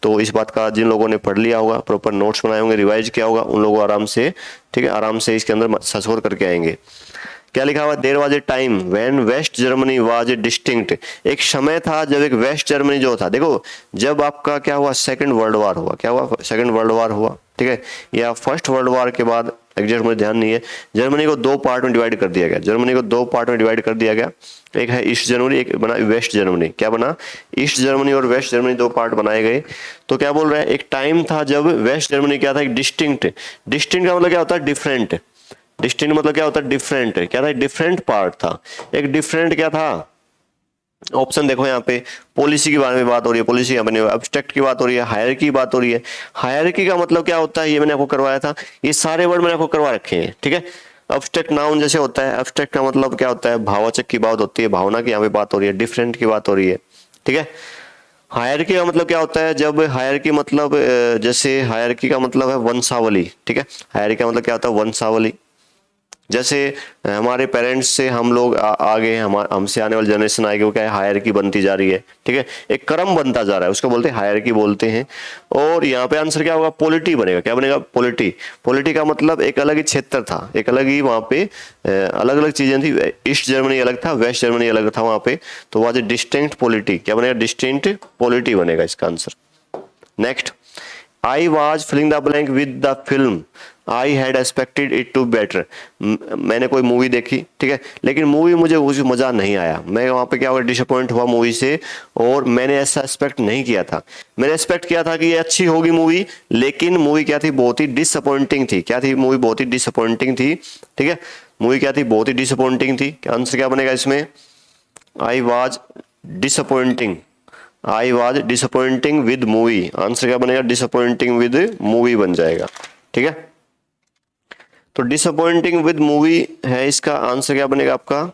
तो इस बात का जिन लोगों ने पढ़ लिया होगा, प्रॉपर नोट्स बनाए होंगे, रिवाइज किया होगा, उन लोगों आराम से, ठीक है, आराम से इसके अंदर ससोर करके आएंगे। क्या लिखा हुआ, there was a time when West Germany was a distinct. एक समय था जब एक वेस्ट जर्मनी जो था, देखो जब आपका क्या हुआ, सेकंड वर्ल्ड वार हुआ, क्या हुआ, सेकंड वर्ल्ड वार हुआ, ठीक है, या फर्स्ट वर्ल्ड वार के बाद, एग्जैक्ट मुझे ध्यान नहीं है, जर्मनी को 2 पार्ट में डिवाइड कर दिया गया, जर्मनी को 2 पार्ट में डिवाइड कर दिया गया, एक है ईस्ट जर्मनी, एक बना वेस्ट जर्मनी। क्या बना, ईस्ट जर्मनी और वेस्ट जर्मनी 2 पार्ट बनाए गए। तो क्या बोल रहा है, एक टाइम था जब वेस्ट जर्मनी क्या था, एक डिस्टिंक्ट, डिस्टिंक्ट का मतलब क्या होता है, डिफरेंट, डिस्टिंक्ट मतलब क्या होता है, डिफरेंट, क्या था, डिफरेंट पार्ट था, एक डिफरेंट क्या था, ऑप्शन देखो यहाँ पे, पॉलिसी के बारे में बात हो रही है, पॉलिसी यहाँ बनी हुई है, एब्स्ट्रैक्ट की बात हो रही है, हायरार्की की बात हो रही है। हायरार्की का मतलब क्या होता है, ये मैंने आपको करवाया था, ये सारे वर्ड मैंने आपको करवा रखे हैं। ठीक है, एब्स्ट्रैक्ट नाउन जैसे होता है, एब्स्ट्रैक्ट का मतलब क्या होता है, भाववाचक की बात होती है, भावना की यहाँ पे बात हो रही है, डिफरेंट की बात हो रही है। ठीक है, हायरार्की का मतलब क्या होता है, जब हायरार्की मतलब जैसे हायरार्की का मतलब है वंशावली। ठीक है, हायरार्की का मतलब क्या होता है, वंशावली। जैसे हमारे पेरेंट्स से हम लोग आगे हमसे आने वाली जनरेशन आएगी, वो क्या है, हायरार्की बनती जा रही है। ठीक है, एक क्रम बनता जा रहा है, उसको बोलते हैं हायरार्की बोलते हैं। और यहाँ पे आंसर क्या होगा, पॉलिटी बनेगा। क्या बनेगा, पॉलिटी। पॉलिटी का मतलब एक अलग ही क्षेत्र था, एक अलग ही वहाँ पे अलग अलग चीजें थी, ईस्ट जर्मनी अलग था, वेस्ट जर्मनी अलग था वहाँ पे, तो वहाँ से डिस्टिंक्ट पॉलिटी, क्या बनेगा, डिस्टिंक्ट पॉलिटी बनेगा इसका answer. Next, I was filling the blank with the film. I had expected it to better. मैंने कोई मूवी देखी, ठीक है, लेकिन मूवी मुझे उस मज़ा नहीं आया, मैं वहाँ पे क्या हुआ, डिसअपॉइंट हुआ मूवी से, और मैंने ऐसा एक्सपेक्ट नहीं किया था। मैंने एक्सपेक्ट किया था कि ये अच्छी होगी मूवी, लेकिन मूवी क्या थी, बहुत ही डिसअपॉइंटिंग थी। क्या थी, मूवी बहुत ही डिसअपॉइंटिंग थी। ठीक है, मूवी क्या थी, बहुत ही डिसअपॉइंटिंग थी। आंसर क्या बनेगा इसमें, I was disappointing. I was disappointing with movie. Answer क्या बनेगा, डिसअपॉइंटिंग विद मूवी बन जाएगा। ठीक है, तो डिसअपॉइंटिंग विद मूवी है इसका आंसर, क्या बनेगा आपका,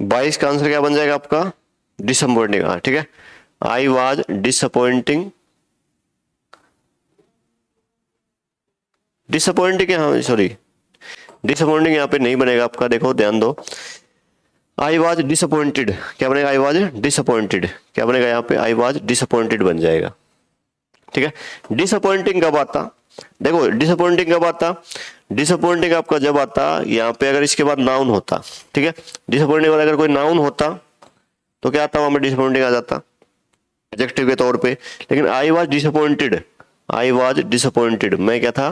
बाईस का आंसर क्या बन जाएगा आपका, डिसअपॉइंटिंग। हाँ ठीक है, आई वॉज डिसअपॉइंटिंग, डिसअपॉइंटिंग, हाँ सॉरी, डिसअपॉइंटिंग यहाँ पे नहीं बनेगा आपका, देखो ध्यान दो, आई वॉज डिसअपॉइंटेड, क्या बनेगा, आई वॉज डिसअपॉइंटेड, क्या बनेगा यहाँ पे, आई वॉज डिसअपॉइंटेड बन जाएगा। ठीक है, डिसअपॉइंटिंग कब आता, देखो डिसअपॉइंटिंग कब आता, डिसअपॉइंटिंग आपका जब आता यहाँ पे अगर इसके बाद नाउन होता। ठीक है, डिसअपॉइंटिंग अगर कोई नाउन होता तो क्या आता, वहां पे डिसअपॉइंटिंग आ जाता एडजेक्टिव के तौर पे। लेकिन I was disappointed, I was disappointed, मैं क्या था,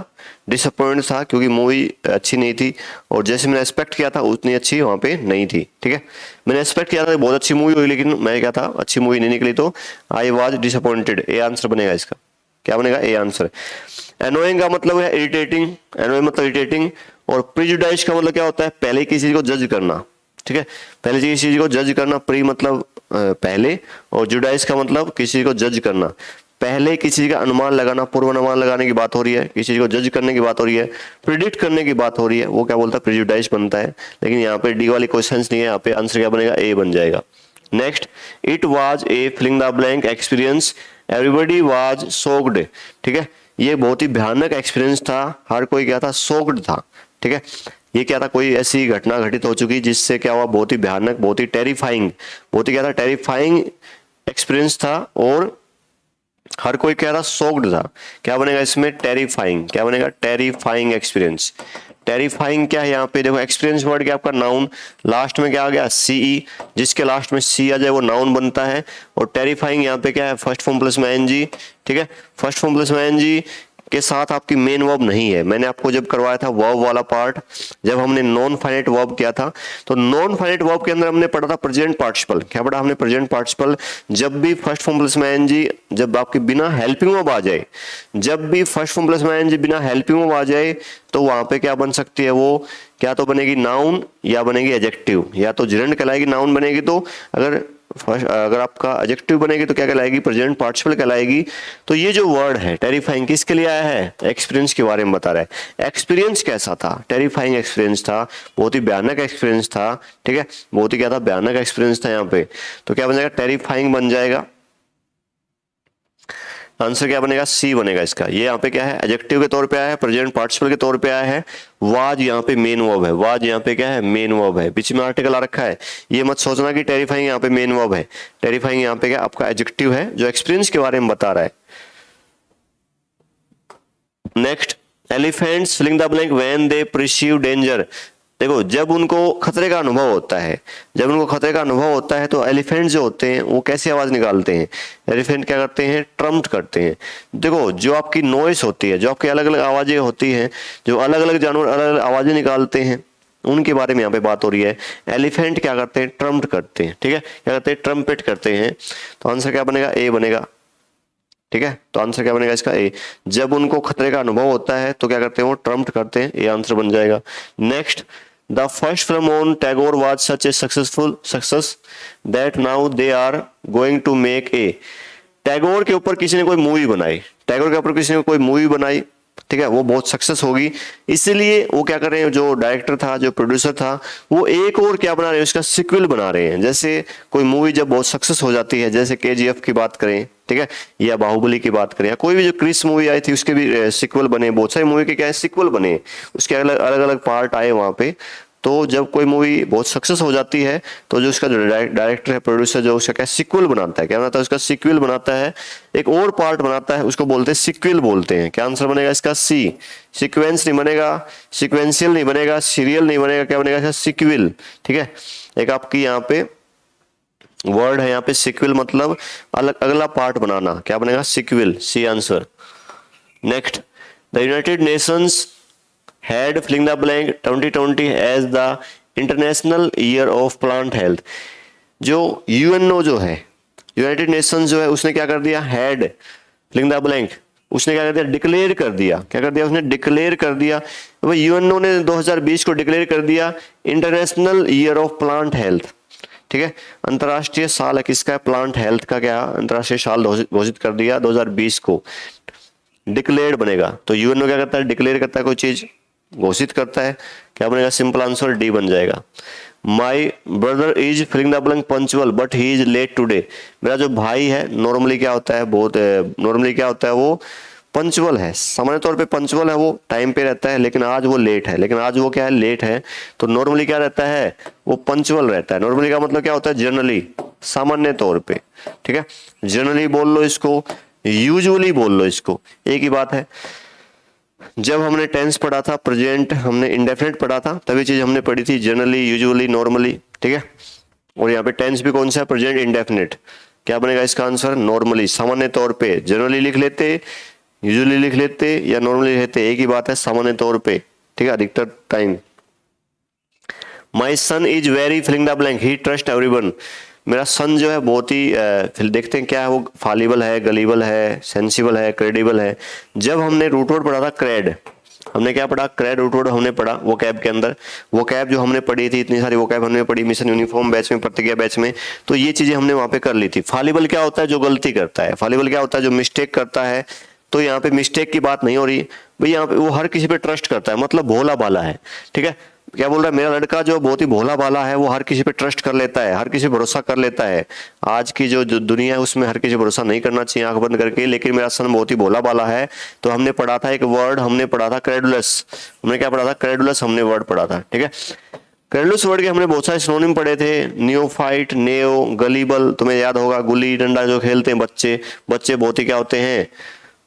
डिसअपॉइंट था, क्योंकि मूवी अच्छी नहीं थी, और जैसे मैंने एक्सपेक्ट किया था उतनी अच्छी वहां पे नहीं थी। ठीक है, मैंने एक्सपेक्ट किया था बहुत अच्छी मूवी हुई, लेकिन मैं क्या था, अच्छी मूवी नहीं निकली, तो I was disappointed, A answer बनेगा इसका। क्या बनेगा, ए आंसर। एनोइंग का मतलब है इरिटेटिंग, एनोइंग मतलब इरिटेटिंग, और प्रिजुडाइज का मतलब क्या होता है, पहले किसी चीज को जज करना। ठीक है, पहले किसी चीज को जज करना, प्री मतलब पहले, और जुडाइज का मतलब किसी को जज करना, पहले किसी का अनुमान लगाना, पूर्वानुमान लगाने की बात हो रही है, किसी चीज को जज करने की बात हो रही है, प्रिडिक्ट करने की बात हो रही है, वो क्या बोलता है, प्रिजुडाइज बनता है। लेकिन यहाँ पे डी वाली क्वेश्चन नहीं है, यहाँ पे आंसर क्या बनेगा, ए बन जाएगा। Next, it was a filling the blank experience, everybody was soaked. ठीक है, ये बहुत ही भयानक एक्सपीरियंस था, हर कोई क्या था, सोक्ड था। ठीक है, ये क्या था, कोई ऐसी घटना घटित हो चुकी जिससे क्या हुआ, बहुत ही भयानक, बहुत ही टेरिफाइंग, बहुत ही क्या था, टेरिफाइंग एक्सपीरियंस था, और हर कोई क्या था, सोक्ड था। क्या बनेगा इसमें, टेरिफाइंग, क्या बनेगा, टेरिफाइंग एक्सपीरियंस। टेरिफाइंग क्या है यहाँ पे, देखो एक्सपीरियंस वर्ड क्या आपका नाउन, लास्ट में क्या आ गया, सीई, जिसके लास्ट में सी आ जाए वो नाउन बनता है। और टेरिफाइंग यहाँ पे क्या है, फर्स्ट फॉर्म प्लस में एनजी। ठीक है, फर्स्ट फॉर्म प्लस में एनजी, के साथ आपकी मेन वर्ब नहीं है। मैंने आपको जब करवाया था वर्ब वाला पार्ट, जब हमने नॉन फाइनाइट वर्ब किया था, तो नॉन फाइनाइट वर्ब के अंदर हमने पढ़ा था प्रेजेंट पार्टिसिपल। क्या पढ़ा हमने? Present participle. जब भी फर्स्ट फॉर्म प्लस में आईएनजी, जब आपकी बिना हेल्पिंग वर्ब आ जाए, जब भी फर्स्ट फॉर्म प्लस में आईएनजी बिना हेल्पिंग वर्ब आ जाए, तो वहां पे क्या बन सकती है? वो क्या तो बनेगी नाउन या बनेगी एडजेक्टिव। या तो जिरंड कहलाएगी नाउन बनेगी, तो अगर आपका एडजेक्टिव बनेगी तो क्या कहलाएगी? प्रेजेंट पार्टिसिपल कहलाएगी। तो ये जो वर्ड है टेरिफाइंग, किसके लिए आया है? एक्सपीरियंस के बारे में बता रहा है। एक्सपीरियंस कैसा था? टेरिफाइंग एक्सपीरियंस था, बहुत ही भयानक एक्सपीरियंस था। ठीक है, बहुत ही क्या था? भयानक एक्सपीरियंस था यहाँ पे। तो क्या बन जाएगा? टेरिफाइंग बन जाएगा। आंसर क्या बनेगा? सी बनेगा इसका। ये यहाँ पे क्या है? एडजेक्टिव के तौर पे आया है, प्रेजेंट पार्टिसिपल के तौर पे आया है। वाज यहाँ पे मेन वर्ब है, वाज यहाँ पे क्या है? मेन वर्ब है। बीच में आर्टिकल आ रखा है, ये मत सोचना कि टेरिफाइंग यहाँ पे मेन वर्ब है। टेरिफाइंग यहाँ पे क्या? आपका एडजेक्टिव है जो एक्सपीरियंस के बारे में बता रहा है। Next, elephants filling the blank when they perceive danger. देखो, जब उनको खतरे का अनुभव होता है, जब उनको खतरे का अनुभव होता है, तो एलिफेंट जो होते हैं वो कैसी आवाज निकालते हैं? एलिफेंट क्या करते हैं? ट्रम्प्ट करते हैं। देखो, जो आपकी नॉइस होती है, जो आपकी अलग अलग आवाजें होती हैं, जो अलग अलग जानवर अलग अलग आवाजें निकालते हैं, उनके बारे में यहाँ पे बात हो रही है। एलिफेंट क्या करते हैं? ट्रम्प्ट करते हैं। ठीक है, क्या करते हैं? ट्रम्पेट करते हैं। तो आंसर क्या बनेगा? ए बनेगा। ठीक है, तो आंसर क्या बनेगा इसका? ए। जब उनको खतरे का अनुभव होता है तो क्या करते हैं? वो ट्रम्प्ट करते हैं। ये आंसर बन जाएगा। Next, the first film on Tagore was such a successful success that now they are going to make a. Tagore के ऊपर किसी ने कोई मूवी बनाई, टैगोर के ऊपर किसी ने कोई मूवी बनाई, ठीक है, वो बहुत सक्सेस होगी, इसलिए वो क्या कर रहे हैं? जो डायरेक्टर था, जो प्रोड्यूसर था, वो एक और क्या बना रहे हैं? उसका सिक्वल बना रहे हैं। जैसे कोई मूवी जब बहुत सक्सेस हो जाती है, जैसे केजीएफ की बात करें, ठीक है, या बाहुबली की बात करें, या कोई भी जो क्रिस मूवी आई थी उसके भी सिक्वल बने, बहुत सारी मूवी के क्या है? सिक्वल बने, उसके अलग अलग पार्ट आए वहां पे। तो जब कोई मूवी बहुत सक्सेस हो जाती है, तो जो उसका जो डायरेक्टर है, प्रोड्यूसर, जो उसका क्या सिक्वल बनाता है, क्या बनाता है? उसका सिक्वल बनाता है, एक और पार्ट बनाता है, उसको बोलते हैं सिक्वल बोलते हैं। क्या आंसर बनेगा इसका? सी। सीक्वेंस नहीं बनेगा, सीक्वेंशियल नहीं बनेगा, सीरियल नहीं बनेगा, क्या बनेगा इसका? सिक्वल। ठीक है, एक आपकी यहाँ पे वर्ड है, यहाँ पे सिक्वल मतलब अलग अगला पार्ट बनाना। क्या बनेगा? Sequel. C answer. Next, the United Nations had filling the blank 2020 as the international year of plant health. जो यूएनओ जो है, यूनाइटेड नेशंस जो है, उसने क्या कर दिया? हैड फिलिंग द ब्लैंक, उसने क्या कर दिया? डिक्लेयर कर दिया। क्या कर दिया? उसने डिक्लेयर कर दिया। तो यूएनओ ने 2020 को डिक्लेयर कर दिया international year of plant health. ठीक है, अंतर्राष्ट्रीय साल है किसका? प्लांट हेल्थ का। क्या अंतर्राष्ट्रीय साल घोषित कर दिया 2020 को। डिक्लेयर्ड बनेगा। तो यूएनओ क्या करता है? डिक्लेयर करता है, कोई चीज घोषित करता है। क्या बनेगा? सिंपल आंसर डी बन जाएगा। My brother is filling the blank punctual but he is late today. मेरा जो भाई है, नॉर्मली क्या होता है? नॉर्मली क्या होता है? वो पंचुअल है, सामान्य तौर पे पंचुअल है, वो टाइम पे रहता है, लेकिन आज वो लेट है। लेकिन आज वो क्या है? लेट है। तो नॉर्मली क्या रहता है? वो पंचुअल रहता है। नॉर्मली का मतलब क्या होता है? जनरली, सामान्य तौर पे। ठीक है, जनरली बोल लो इसको, यूजुअली बोल लो इसको, एक ही बात है। जब हमने टेंस पढ़ा था, प्रेजेंट हमने इंडेफिनिट पढ़ा था, तभी चीज हमने पढ़ी थी जनरली, यूजुअली, नॉर्मली। ठीक है, और यहाँ पे टेंस भी कौन सा है? Present indefinite. क्या बनेगा इसका आंसर? नॉर्मली, सामान्य तौर पे। जनरली लिख लेते, यूजुअली लिख लेते, या नॉर्मली लेते, एक ही बात है, सामान्य तौर पे। ठीक है, अधिकतर time. My son is very filling the blank he trust everyone. मेरा सन जो है बहुत ही फिर देखते हैं क्या है वो, फालिबल है, गलीबल है, सेंसिबल है, क्रेडिबल है। जब हमने रूट वर्ड पढ़ा था क्रेड, हमने क्या पढ़ा? क्रेड रूट वर्ड हमने पढ़ा वो कैब के अंदर। वो कैब जो हमने पढ़ी थी, इतनी सारी वो कैब हमने पढ़ी मिशन यूनिफॉर्म बैच में, प्रतिज्ञा बैच में, तो ये चीजें हमने वहां पे कर ली थी। फालिबल क्या होता है? जो गलती करता है। फालिबल क्या होता है? जो मिस्टेक करता है। तो यहाँ पे मिस्टेक की बात नहीं हो रही भाई, यहाँ पे वो हर किसी पे ट्रस्ट करता है, मतलब भोला भाला है। ठीक है, क्या बोल रहा है? मेरा लड़का जो बहुत ही भोला भाला है, वो हर किसी पे ट्रस्ट कर लेता है, हर किसी पे भरोसा कर लेता है। आज की जो दुनिया है उसमें हर किसी पे भरोसा नहीं करना चाहिए आंख बंद करके, लेकिन मेरा सन बहुत ही भोला भाला है। तो हमने पढ़ा था एक वर्ड, हमने पढ़ा था क्रेडुलस। हमने क्या पढ़ा था? क्रेडुलस हमने वर्ड पढ़ा था। ठीक है, क्रेडुलस वर्ड के हमने बहुत सारे सिनोनिम पढ़े थे। नियोफाइट, नेओ, गलीबल, तुम्हें याद होगा, गुल्ली डंडा जो खेलते हैं बच्चे, बच्चे बहुत ही क्या होते हैं?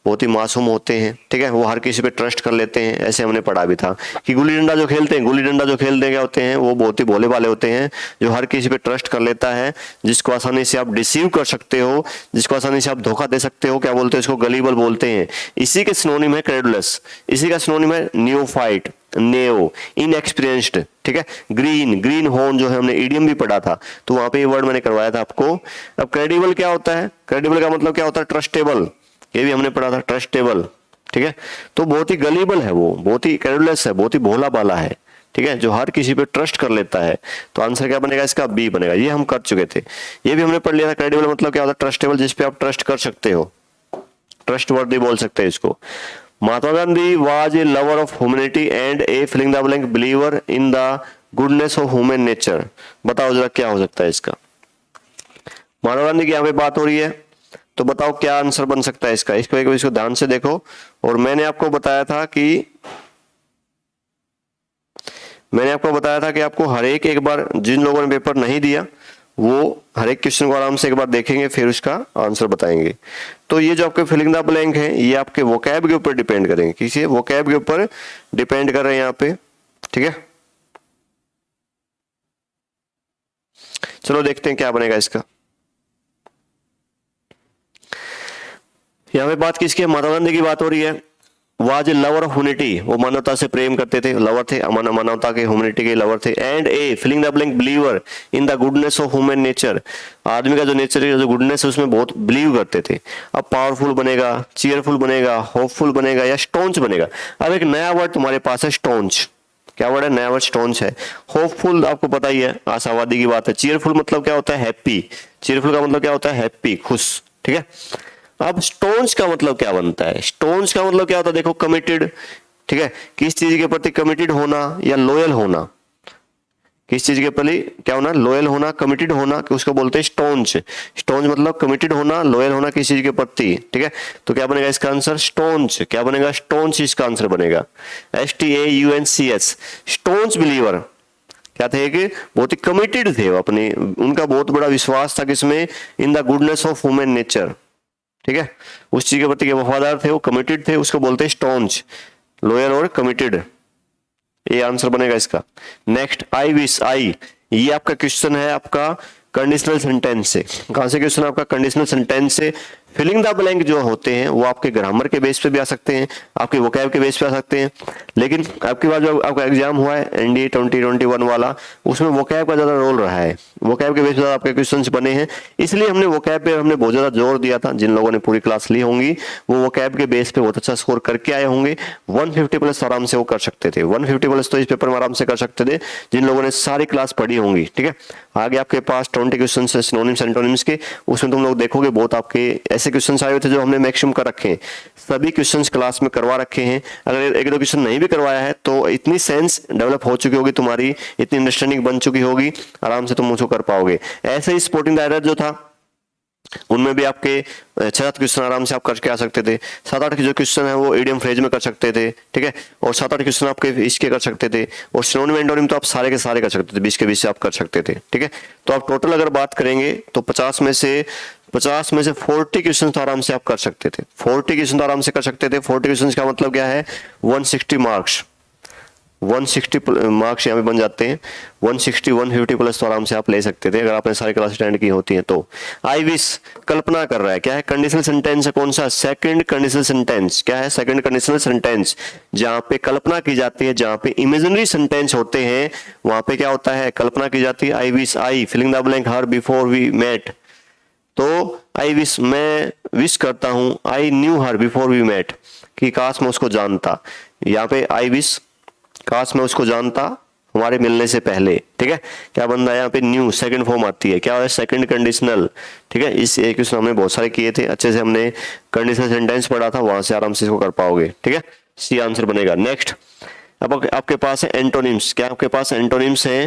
बहुत ही मासूम होते हैं, ठीक है, वो हर किसी पे ट्रस्ट कर लेते हैं। ऐसे हमने पढ़ा भी था कि गुल्ली डंडा जो खेलते हैं, गुल्ली डंडा जो खेलते क्या होते हैं, वो बहुत ही भोले भाले होते हैं, जो हर किसी पे ट्रस्ट कर लेता है, जिसको आसानी से आप डिसीव कर सकते हो, जिसको आसानी से आप धोखा दे सकते हो। क्या बोलते हैं इसको? गलीबल बोलते हैं। इसी के सिनोनिम है क्रेडुलस, इसी का सिनोनिम है नियोफाइट, नेओ, इनएक्सपीरियंस्ड, ठीक है। ग्रीन, ग्रीन हॉर्न जो है हमने ईडियम भी पढ़ा था, तो वहां पे ये वर्ड मैंने करवाया था आपको। अब क्रेडिबल क्या होता है? क्रेडिबल का मतलब क्या होता है? ट्रस्टेबल, ये भी हमने पढ़ा था, ट्रस्टेबल, ठीक है। तो बहुत ही गलीबल है वो, बहुत ही क्रेडुलस है, बहुत ही भोला भाला है, ठीक है, जो हर किसी पे ट्रस्ट कर लेता है। तो आंसर क्या बनेगा इसका? बी बनेगा। ये हम कर चुके थे, ये भी हमने पढ़ लिया था। क्रेडिबल मतलब क्या होता है? ट्रस्टेबल, जिसपे आप ट्रस्ट कर सकते हो, ट्रस्टवर्दी बोल सकते हैं इसको। Mahatma Gandhi was a lover of humanity and a filling the blank believer in the goodness of human nature. बताओ जरा क्या हो सकता है इसका? महात्मा गांधी की यहाँ पे बात हो रही है, तो बताओ क्या आंसर बन सकता है इसका? इसको ध्यान से देखो। और मैंने आपको बताया था कि आपको हर एक बार, जिन लोगों ने पेपर नहीं दिया वो हर एक क्वेश्चन को आराम से एक बार देखेंगे, फिर उसका आंसर बताएंगे। तो ये जो आपके फिलिंग द ब्लैंक है, ये आपके वोकैब के ऊपर डिपेंड करेंगे, किसी वोकैब के ऊपर डिपेंड कर रहे हैं यहाँ पे, ठीक है। चलो देखते हैं क्या बनेगा इसका। यहाँ पे बात किसकी है? महात्मा गांधी की बात हो रही है। Was a lover of humanity, वो मानवता से प्रेम करते थे, लवर थे, मानवता के, ह्यूमैनिटी के लवर थे। And a filling the blank believer in the goodness of human nature, आदमी का जो नेचर है, जो गुडनेस है, उसमें बहुत बिलीव करते थे। अब पावरफुल बनेगा, चीयरफुल बनेगा, होपफुल बनेगा, या स्टोन्स बनेगा। अब एक नया वर्ड तुम्हारे पास है, स्टोन्स। क्या वर्ड है? नया वर्ड स्टोन्स है। होपफुल आपको पता ही है, आशावादी की बात है। चीयरफुल मतलब क्या होता है? हैप्पी। चीयरफुल का मतलब क्या होता है? हैप्पी, खुश, ठीक है। अब स्टोन्स का मतलब क्या बनता है? स्टोन्स का मतलब क्या होता है? देखो, कमिटेड, ठीक है, किस चीज के प्रति कमिटेड होना या लॉयल होना, किस चीज के प्रति क्या होना? लॉयल होना, कमिटेड होना, कि उसको बोलते हैं स्टोन्स। स्टोन्स मतलब कमिटेड होना, लॉयल होना किसी चीज के प्रति, ठीक है। तो क्या बनेगा इसका आंसर? स्टोन्स। क्या बनेगा? स्टोन्स इसका आंसर बनेगा। STAUNCS, स्टोन्स बिलीवर क्या थे? कि बहुत ही कमिटेड थे, अपनी, उनका बहुत बड़ा विश्वास था किसमें? इन the goodness of human nature, ठीक है, उस चीज के प्रति वफादार थे, वो कमिटेड थे, उसको बोलते हैं स्टोन्स, लॉयल और कमिटेड। ये आंसर बनेगा इसका। नेक्स्ट, आई विश, आई, ये आपका क्वेश्चन है आपका कंडीशनल सेंटेंस से। कहां से क्वेश्चन? आपका कंडीशनल सेंटेंस से। फिलिंग द ब्लैंक जो होते हैं वो आपके ग्रामर के बेस पे भी आ सकते हैं, आपके वोकैब के बेस पे आ सकते हैं, लेकिन आपके बाद जो आपका एग्जाम हुआ है NDA 2021 वाला, उसमें वोकैब का ज्यादा रोल रहा है, वोकैब के बेस पे आपके क्वेश्चंस बने हैं, इसलिए हमने वोकैब पे हमने बहुत ज्यादा जोर दिया था। जिन लोगों ने पूरी क्लास ली होंगी वो वोकैब के बेस पे बहुत अच्छा स्कोर करके आए होंगे। 150 प्लस आराम से वो कर सकते थे, 150 प्लस तो इस पेपर में आराम से कर सकते थे जिन लोगों ने सारी क्लास पढ़ी होंगी, ठीक है। आगे आपके पास 20 क्वेश्चन है सिनोनिम्स एंटोनिम्स के, उसमें तुम लोग देखोगे बहुत आपके ऐसे क्वेश्चन आए हुए थे जो हमने मैक्सिमम कर रखे हैं, सभी क्वेश्चंस क्लास में करवा रखे हैं। अगर एक दो क्वेश्चन नहीं भी करवाया है तो इतनी सेंस डेवलप हो चुकी होगी तुम्हारी, इतनी अंडरस्टैंडिंग बन चुकी होगी, आराम से तुम उसको कर पाओगे। ऐसे ही स्पोर्टिंग डायरेक्टर जो था उनमें भी आपके 6-7 क्वेश्चन आराम से आप करके आ सकते थे। 7-8 जो क्वेश्चन है वो इडियम फ्रेज में कर सकते थे, ठीक है, और 7-8 क्वेश्चन आपके इसके कर सकते थे, और सिनोनिम एंटोनिम तो आप सारे के सारे कर सकते थे, 20 के 20 से आप कर सकते थे, ठीक है। तो आप टोटल अगर बात करेंगे तो 50 में से 40 क्वेश्चन तो आराम से आप कर सकते थे, 40 क्वेश्चन तो आराम से कर सकते थे। 40 क्वेश्चन का मतलब क्या है? 160 मार्क्स, 160 मार्क्स यहाँ पे बन जाते हैं। 160 150 प्लस तो आराम से आप ले सकते थे अगर आपने सारी क्लास अटेंड की होती है तो। आई विश कल्पना कर रहा है, क्या है? कंडीशनल सेंटेंस है, कौन सा? Second conditional sentence. क्या है? सेकंड कंडीशनल सेंटेंस, जहां पे कल्पना की जाती है, जहां पे इमेजिनरी सेंटेंस होते हैं वहां पे क्या होता है? कल्पना की जाती है। I wish, I filling the blank her before we met, तो आई विश, मैं विश करता हूं, I knew her before we met, कि काश मैं उसको जानता। यहाँ पे आई विश, काश मैं उसको जानता हमारे मिलने से पहले, ठीक है। क्या बन रहा है यहाँ पे? न्यू, सेकंड फॉर्म आती है, क्या है? सेकंड कंडीशनल, ठीक है। इस एक क्वेश्चन हमने बहुत सारे किए थे, अच्छे से हमने कंडीशनल सेंटेंस पढ़ा था, वहां से आराम से इसको कर पाओगे, ठीक है। सी आंसर बनेगा। नेक्स्ट, अब आपके पास है एंटोनिम्स। क्या आपके पास एंटोनिम्स है?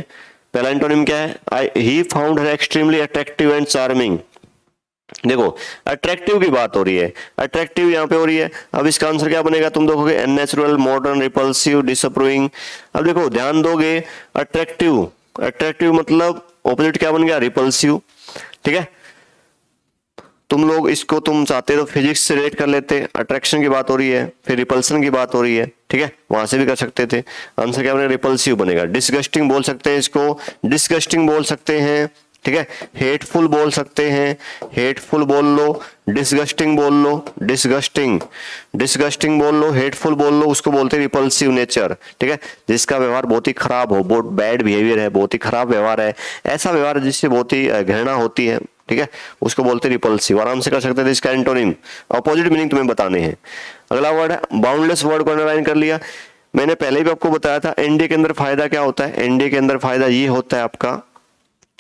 पहला एंटोनिम क्या है? He found her extremely attractive and charming. देखो, अट्रैक्टिव की बात हो रही है, अट्रैक्टिव यहाँ पे हो रही है। अब इसका आंसर क्या बनेगा? तुम देखोगे अननेचुरल, मॉडर्न, रिपल्सिव, डिसअप्रूविंग। अब देखो ध्यान दोगे, अट्रैक्टिव, अट्रैक्टिव मतलब ऑपोजिट क्या बन गया? रिपल्सिव, ठीक है। तुम लोग इसको तुम चाहते तो फिजिक्स से रिलेट कर लेते, अट्रैक्शन की बात हो रही है, फिर रिपल्सन की बात हो रही है, ठीक है, वहां से भी कर सकते थे। आंसर क्या बनेगा? रिपल्सिव बनेगा। डिसगस्टिंग बोल सकते हैं इसको, डिसगस्टिंग बोल सकते हैं, ठीक है, हेटफुल बोल सकते हैं, हेटफुल बोल लो, डिसगस्टिंग बोल लो, डिसगस्टिंग, डिसगस्टिंग बोल लो, हेटफुल बोल लो, उसको बोलते हैं रिपल्सिव नेचर, ठीक है, जिसका व्यवहार बहुत ही खराब हो, बहुत बैड बिहेवियर है, बहुत ही खराब व्यवहार है, ऐसा व्यवहार जिससे बहुत ही घृणा होती है, ठीक है, उसको बोलते हैं रिपल्सिव। आराम से कर सकते थे। इसका एंटोनिम, अपोजिट मीनिंग तुम्हें बताने हैं। अगला वर्ड है बाउंडलेस, वर्ड को अंडरलाइन कर लिया। मैंने पहले भी आपको बताया था एनडीए के अंदर फायदा क्या होता है। एनडीए के अंदर फायदा ये होता है आपका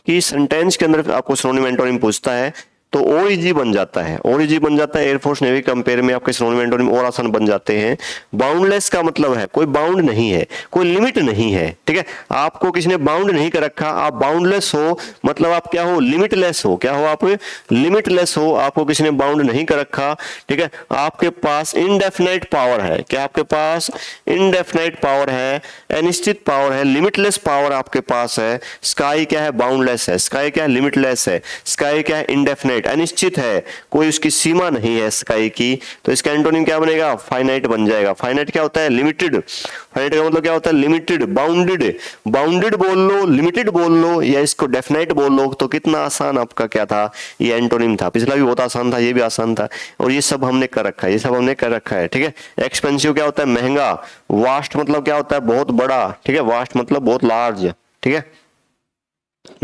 कि सेंटेंस के अंदर आपको सिनोनिम एंटोनिम पूछता है तो ओईजी बन जाता है, ओईजी बन जाता है। एयरफोर्स नेवी कंपेयर में आपके सिनोनिम एंटोनिम और आसान बन जाते हैं। बाउंडलेस का मतलब है कोई बाउंड नहीं है, कोई लिमिट नहीं है, ठीक है, आपको किसी ने बाउंड नहीं कर रखा, आप बाउंडलेस हो, मतलब आप क्या हो? लिमिटलेस हो। क्या हो आप? लिमिटलेस हो, आपको किसी ने बाउंड नहीं कर रखा, ठीक है, आपके पास इनडेफिनाइट पावर है। क्या आपके पास? इनडेफिनाइट पावर है, अनिश्चित पावर है, लिमिटलेस पावर आपके पास है। स्काई क्या है? बाउंडलेस है। स्काई क्या है? लिमिटलेस है। स्काई क्या है? इनडेफिनाइट, अनिश्चित है, कोई उसकी सीमा नहीं है स्काई की। तो इसका एंटोनिम क्या बनेगा? फाइनाइट बन जाएगा। फाइनाइट क्या होता है? लिमिटेड। फाइनाइट का मतलब क्या होता है? लिमिटेड। बाउंडेड, बाउंडेड बोल लो, लिमिटेड बोल लो, या इसको डेफिनाइट बोल लो। तो कितना आसान आपका क्या था? ये एंटोनिम था। पिछला भी बहुत आसान था, ये भी आसान था, और ये सब हमने कर रखा है, ये सब हमने कर रखा है, ठीक है। एक्सपेंसिव क्या होता है? महंगा। वास्ट मतलब क्या होता है? बहुत बड़ा, ठीक है, वास्ट मतलब बहुत लार्ज, ठीक है।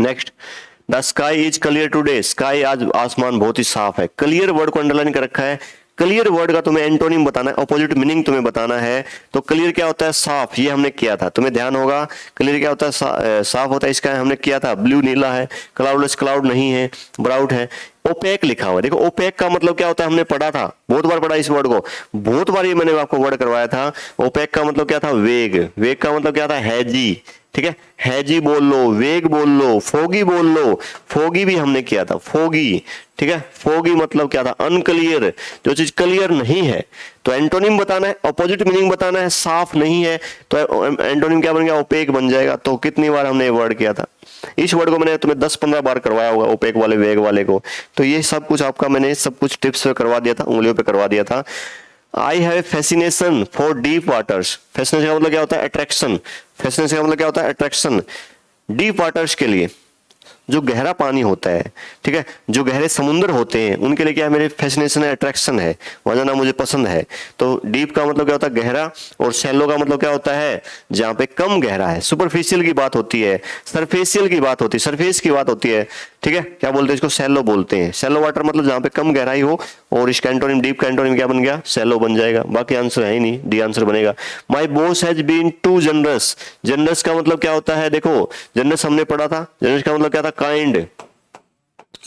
Next, the sky is clear today. Sky, आज आसमान बहुत ही साफ है। क्लियर वर्ड को अंडरलाइन कर रखा है। क्लियर वर्ड का तुम्हें एंटोनिम बताना है, अपोजिट मीनिंग तुम्हें बताना है। तो क्लियर क्या होता है? साफ, ये हमने किया था, तुम्हें ध्यान होगा। क्लियर क्या होता है? साफ होता है, इसका हमने किया था। ब्लू नीला है, क्लाउडलेस क्लाउड नहीं है, ब्राउट है। ओपेक लिखा हुआ है, देखो ओपेक का मतलब क्या होता है? हमने पढ़ा था, बहुत बार पढ़ा इस वर्ड को, बहुत बार ये मैंने आपको वर्ड करवाया था। ओपेक का मतलब क्या था? वेग। वेग का मतलब क्या था? हैजी, ठीक है, हैजी बोल लो, वेग बोल लो, फोगी बोल लो। फोगी भी हमने किया था, फोगी, ठीक है। फोगी मतलब क्या था? अनक्लियर, जो चीज क्लियर नहीं है। तो एंटोनिम बताना है, अपोजिट मीनिंग बताना है। साफ नहीं है तो एंटोनिम क्या बन गया? ओपेक बन जाएगा। तो कितनी बार हमने ये वर्ड किया था? इस वर्ड को मैंने तुम्हें 10-15 बार करवाया होगा, ओपेक वाले, वेग वाले को। तो ये सब कुछ आपका मैंने सब कुछ टिप्स पे करवा दिया था, उंगलियों पे करवा दिया था। I have fascination for deep waters. Fascination का मतलब क्या होता है? अट्रैक्शन। फैसिनेशन का मतलब क्या होता है? अट्रैक्शन। डीप वाटर्स के लिए, जो गहरा पानी होता है, ठीक है, जो गहरे समुद्र होते हैं, उनके लिए क्या है? मेरे फैसिनेशन है, अट्रैक्शन है, वहां जाना मुझे पसंद है। तो डीप का मतलब क्या होता है? गहरा, और शैलो का मतलब क्या होता है? जहां पे कम गहरा है। सुपरफिशियल की बात होती है, सरफेशियल की बात होती है, सरफेस की बात होती है, ठीक है। क्या बोलते हैं इसको? शैलो बोलते हैं। शैलो वाटर मतलब जहां पे कम गहराई हो, और इसका एंटोनिम, डीप का एंटोनिम क्या बन गया? शैलो बन जाएगा। बाकी आंसर है ही नहीं, डी आंसर बनेगा। My boss has been too generous. Generous का मतलब क्या होता है? देखो, जनरस हमने पढ़ा था, जनरस का मतलब क्या था? काइंड।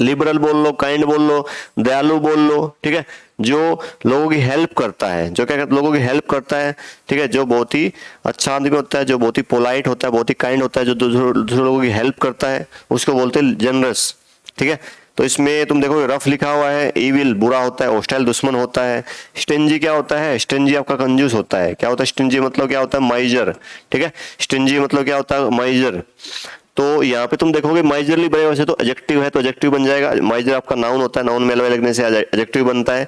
लिबरल बोल लो, काइंड बोल लो, दयालु बोल लो, ठीक है, जो लोगों की हेल्प करता है, जो क्या लोगों की हेल्प करता है, ठीक है, जो बहुत ही अच्छा आदमी होता है, जो बहुत ही पोलाइट होता है, बहुत ही काइंड होता है, जो दूसरे लोगों की हेल्प करता है, उसको बोलते हैं जनरस, ठीक है। तो इसमें तुम देखो रफ लिखा हुआ है, इविल बुरा होता है, होस्टाइल दुश्मन होता है। स्टिंजी क्या होता है? स्टिंजी आपका कंजूस होता है। क्या होता है स्टिंजी? मतलब क्या होता है? माइजर, ठीक है। स्टिंजी मतलब क्या होता है? माइजर। तो यहाँ पे तुम देखोगे माइजरली बने, वैसे तो एडजेक्टिव है तो एडजेक्टिव बन जाएगा। माइजर आपका नाउन होता है, नाउन मेल में लगने से एडजेक्टिव बनता है।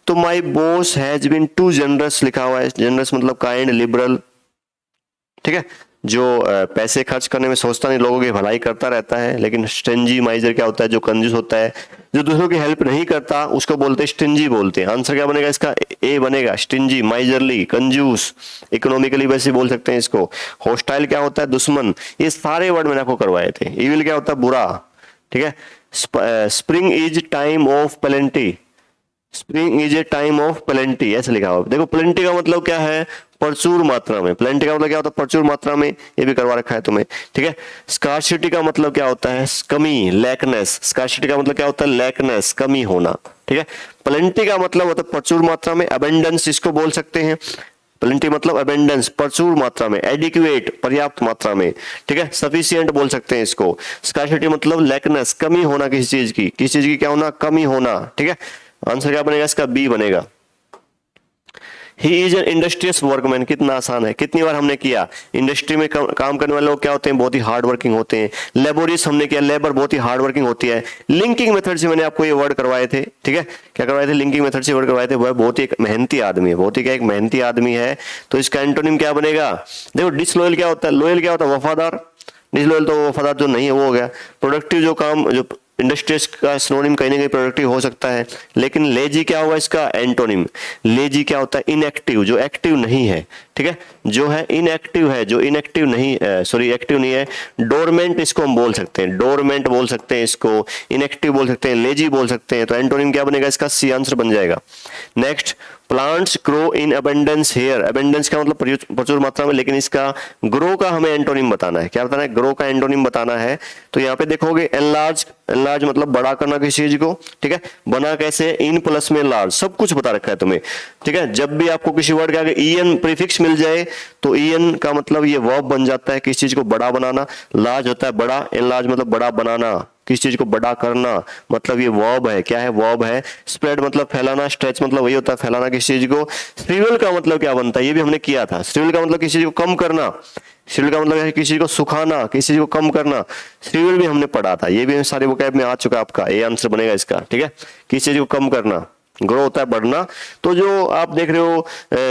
तो my boss has been too generous लिखा हुआ है। जनरस मतलब काइंड, लिबरल, ठीक है, जो पैसे खर्च करने में सोचता नहीं, लोगों की भलाई करता रहता है। लेकिन स्टिंजी माइजर क्या होता है? जो कंजूस होता है, जो दूसरों की हेल्प नहीं करता, उसको बोलते हैं स्टिंजी बोलते हैं। आंसर क्या बनेगा इसका? ए बनेगा। स्टिंजी, माइजरली, कंजूस, इकोनॉमिकली वैसे बोल सकते हैं इसको। होस्टाइल क्या होता है? दुश्मन। ये सारे वर्ड मैंने आपको करवाए थे। इविल क्या होता है? बुरा, ठीक है। Spring is time of plenty. Spring is a time of plenty, ऐसे लिखा हुआ। देखो प्लेंटी का मतलब क्या है? प्रचुर मात्रा में। प्लेंटी का मतलब क्या होता है? प्रचुर मात्रा में, ये भी करवा रखा है तुम्हें, ठीक है। स्कार्सिटी का मतलब क्या होता है? कमी, लैकनेस। स्कार्सिटी का मतलब क्या होता है? लैकनेस, कमी होना, ठीक है। प्लेंटी का मतलब होता है प्रचुर मात्रा में। अबेंडेंस इसको बोल सकते हैं। प्लेंटी मतलब अबेंडेंस, प्रचुर मात्रा में। एडिक्वेट, पर्याप्त मात्रा में, ठीक है। सफिशिएंट बोल सकते हैं इसको। स्कार्सिटी मतलब लैकनेस, कमी होना किसी चीज की। किसी चीज की क्या होना? कमी होना, ठीक है। आंसर क्या बनेगा इसका? बी बनेगा। He is an industrious workman, कितना आसान है, कितनी बार हमने किया। इंडस्ट्री में काम करने वाले लोग क्या होते हैं, बहुत ही हार्ड वर्किंग होते हैं। लेबोरियस हमने किया, लेबर बहुत ही हार्ड वर्किंग होती है। लिंकिंग मेथड से मैंने आपको ये वर्ड करवाए थे, ठीक है, क्या करवाए थे, लिंकिंग मेथड से वर्ड करवाए थे। वह बहुत ही एक मेहनती आदमी है, बहुत ही क्या एक मेहनती आदमी है। तो इसका एंटोनिम क्या बनेगा, देखो डिसलॉयल क्या होता है, लॉयल क्या होता है, वफादार। डिसलॉयल तो वफादार जो नहीं है वो हो गया। प्रोडक्टिव जो काम, जो इंडस्ट्रियस का सिनोनिम कहीं ना कहीं प्रोडक्टिव हो सकता है। लेकिन लेजी क्या होगा इसका एंटोनिम, लेजी क्या होता है, इनएक्टिव, जो एक्टिव नहीं है, ठीक है, जो है इनएक्टिव है, जो इनएक्टिव नहीं, सॉरी एक्टिव नहीं है। डोरमेंट इसको हम बोल सकते हैं, डोरमेंट बोल सकते हैं इसको, इनएक्टिव बोल सकते हैं, लेजी बोल सकते हैं। तो एंटोनिम क्या बनेगा इसका, सी आंसर बन जाएगा। Next, plants grow in abundance here, abundance का मतलब प्रचुर मात्रा में, लेकिन इसका ग्रो का हमें एंटोनिम बताना है। क्या बताना है, ग्रो का एंटोनिम बताना है। तो यहाँ पे देखोगे एनलार्ज, एनलार्ज मतलब बड़ा करना किसी चीज को, ठीक है, बना कैसे, इन प्लस में लार्ज, सब कुछ बता रखा है तुम्हें, ठीक है। जब भी आपको किसी वर्ड के आगे ईएन प्रीफिक्स मिल जाए तो ईएन का मतलब ये वर्ब बन जाता है, किसी चीज को बड़ा बनाना। लार्ज होता है बड़ा, एनलार्ज मतलब बड़ा बनाना, किसी चीज को बड़ा करना, मतलब ये वर्ब है, क्या है, वर्ब है। स्प्रेड मतलब फैलाना, स्ट्रेच मतलब वही होता है फैलाना किसी चीज को। श्रिवल का मतलब क्या बनता है, ये भी हमने किया था। श्रिवल का मतलब किसी चीज को कम करना, श्रिवल का मतलब है किसी चीज को सुखाना, किसी चीज को कम करना। श्रिवल भी हमने पढ़ा था, ये भी सारे वोकैब में आ चुका है आपका, ये आंसर बनेगा इसका, ठीक है। किसी चीज को कम करना, ग्रो होता है बढ़ना। तो जो आप देख रहे हो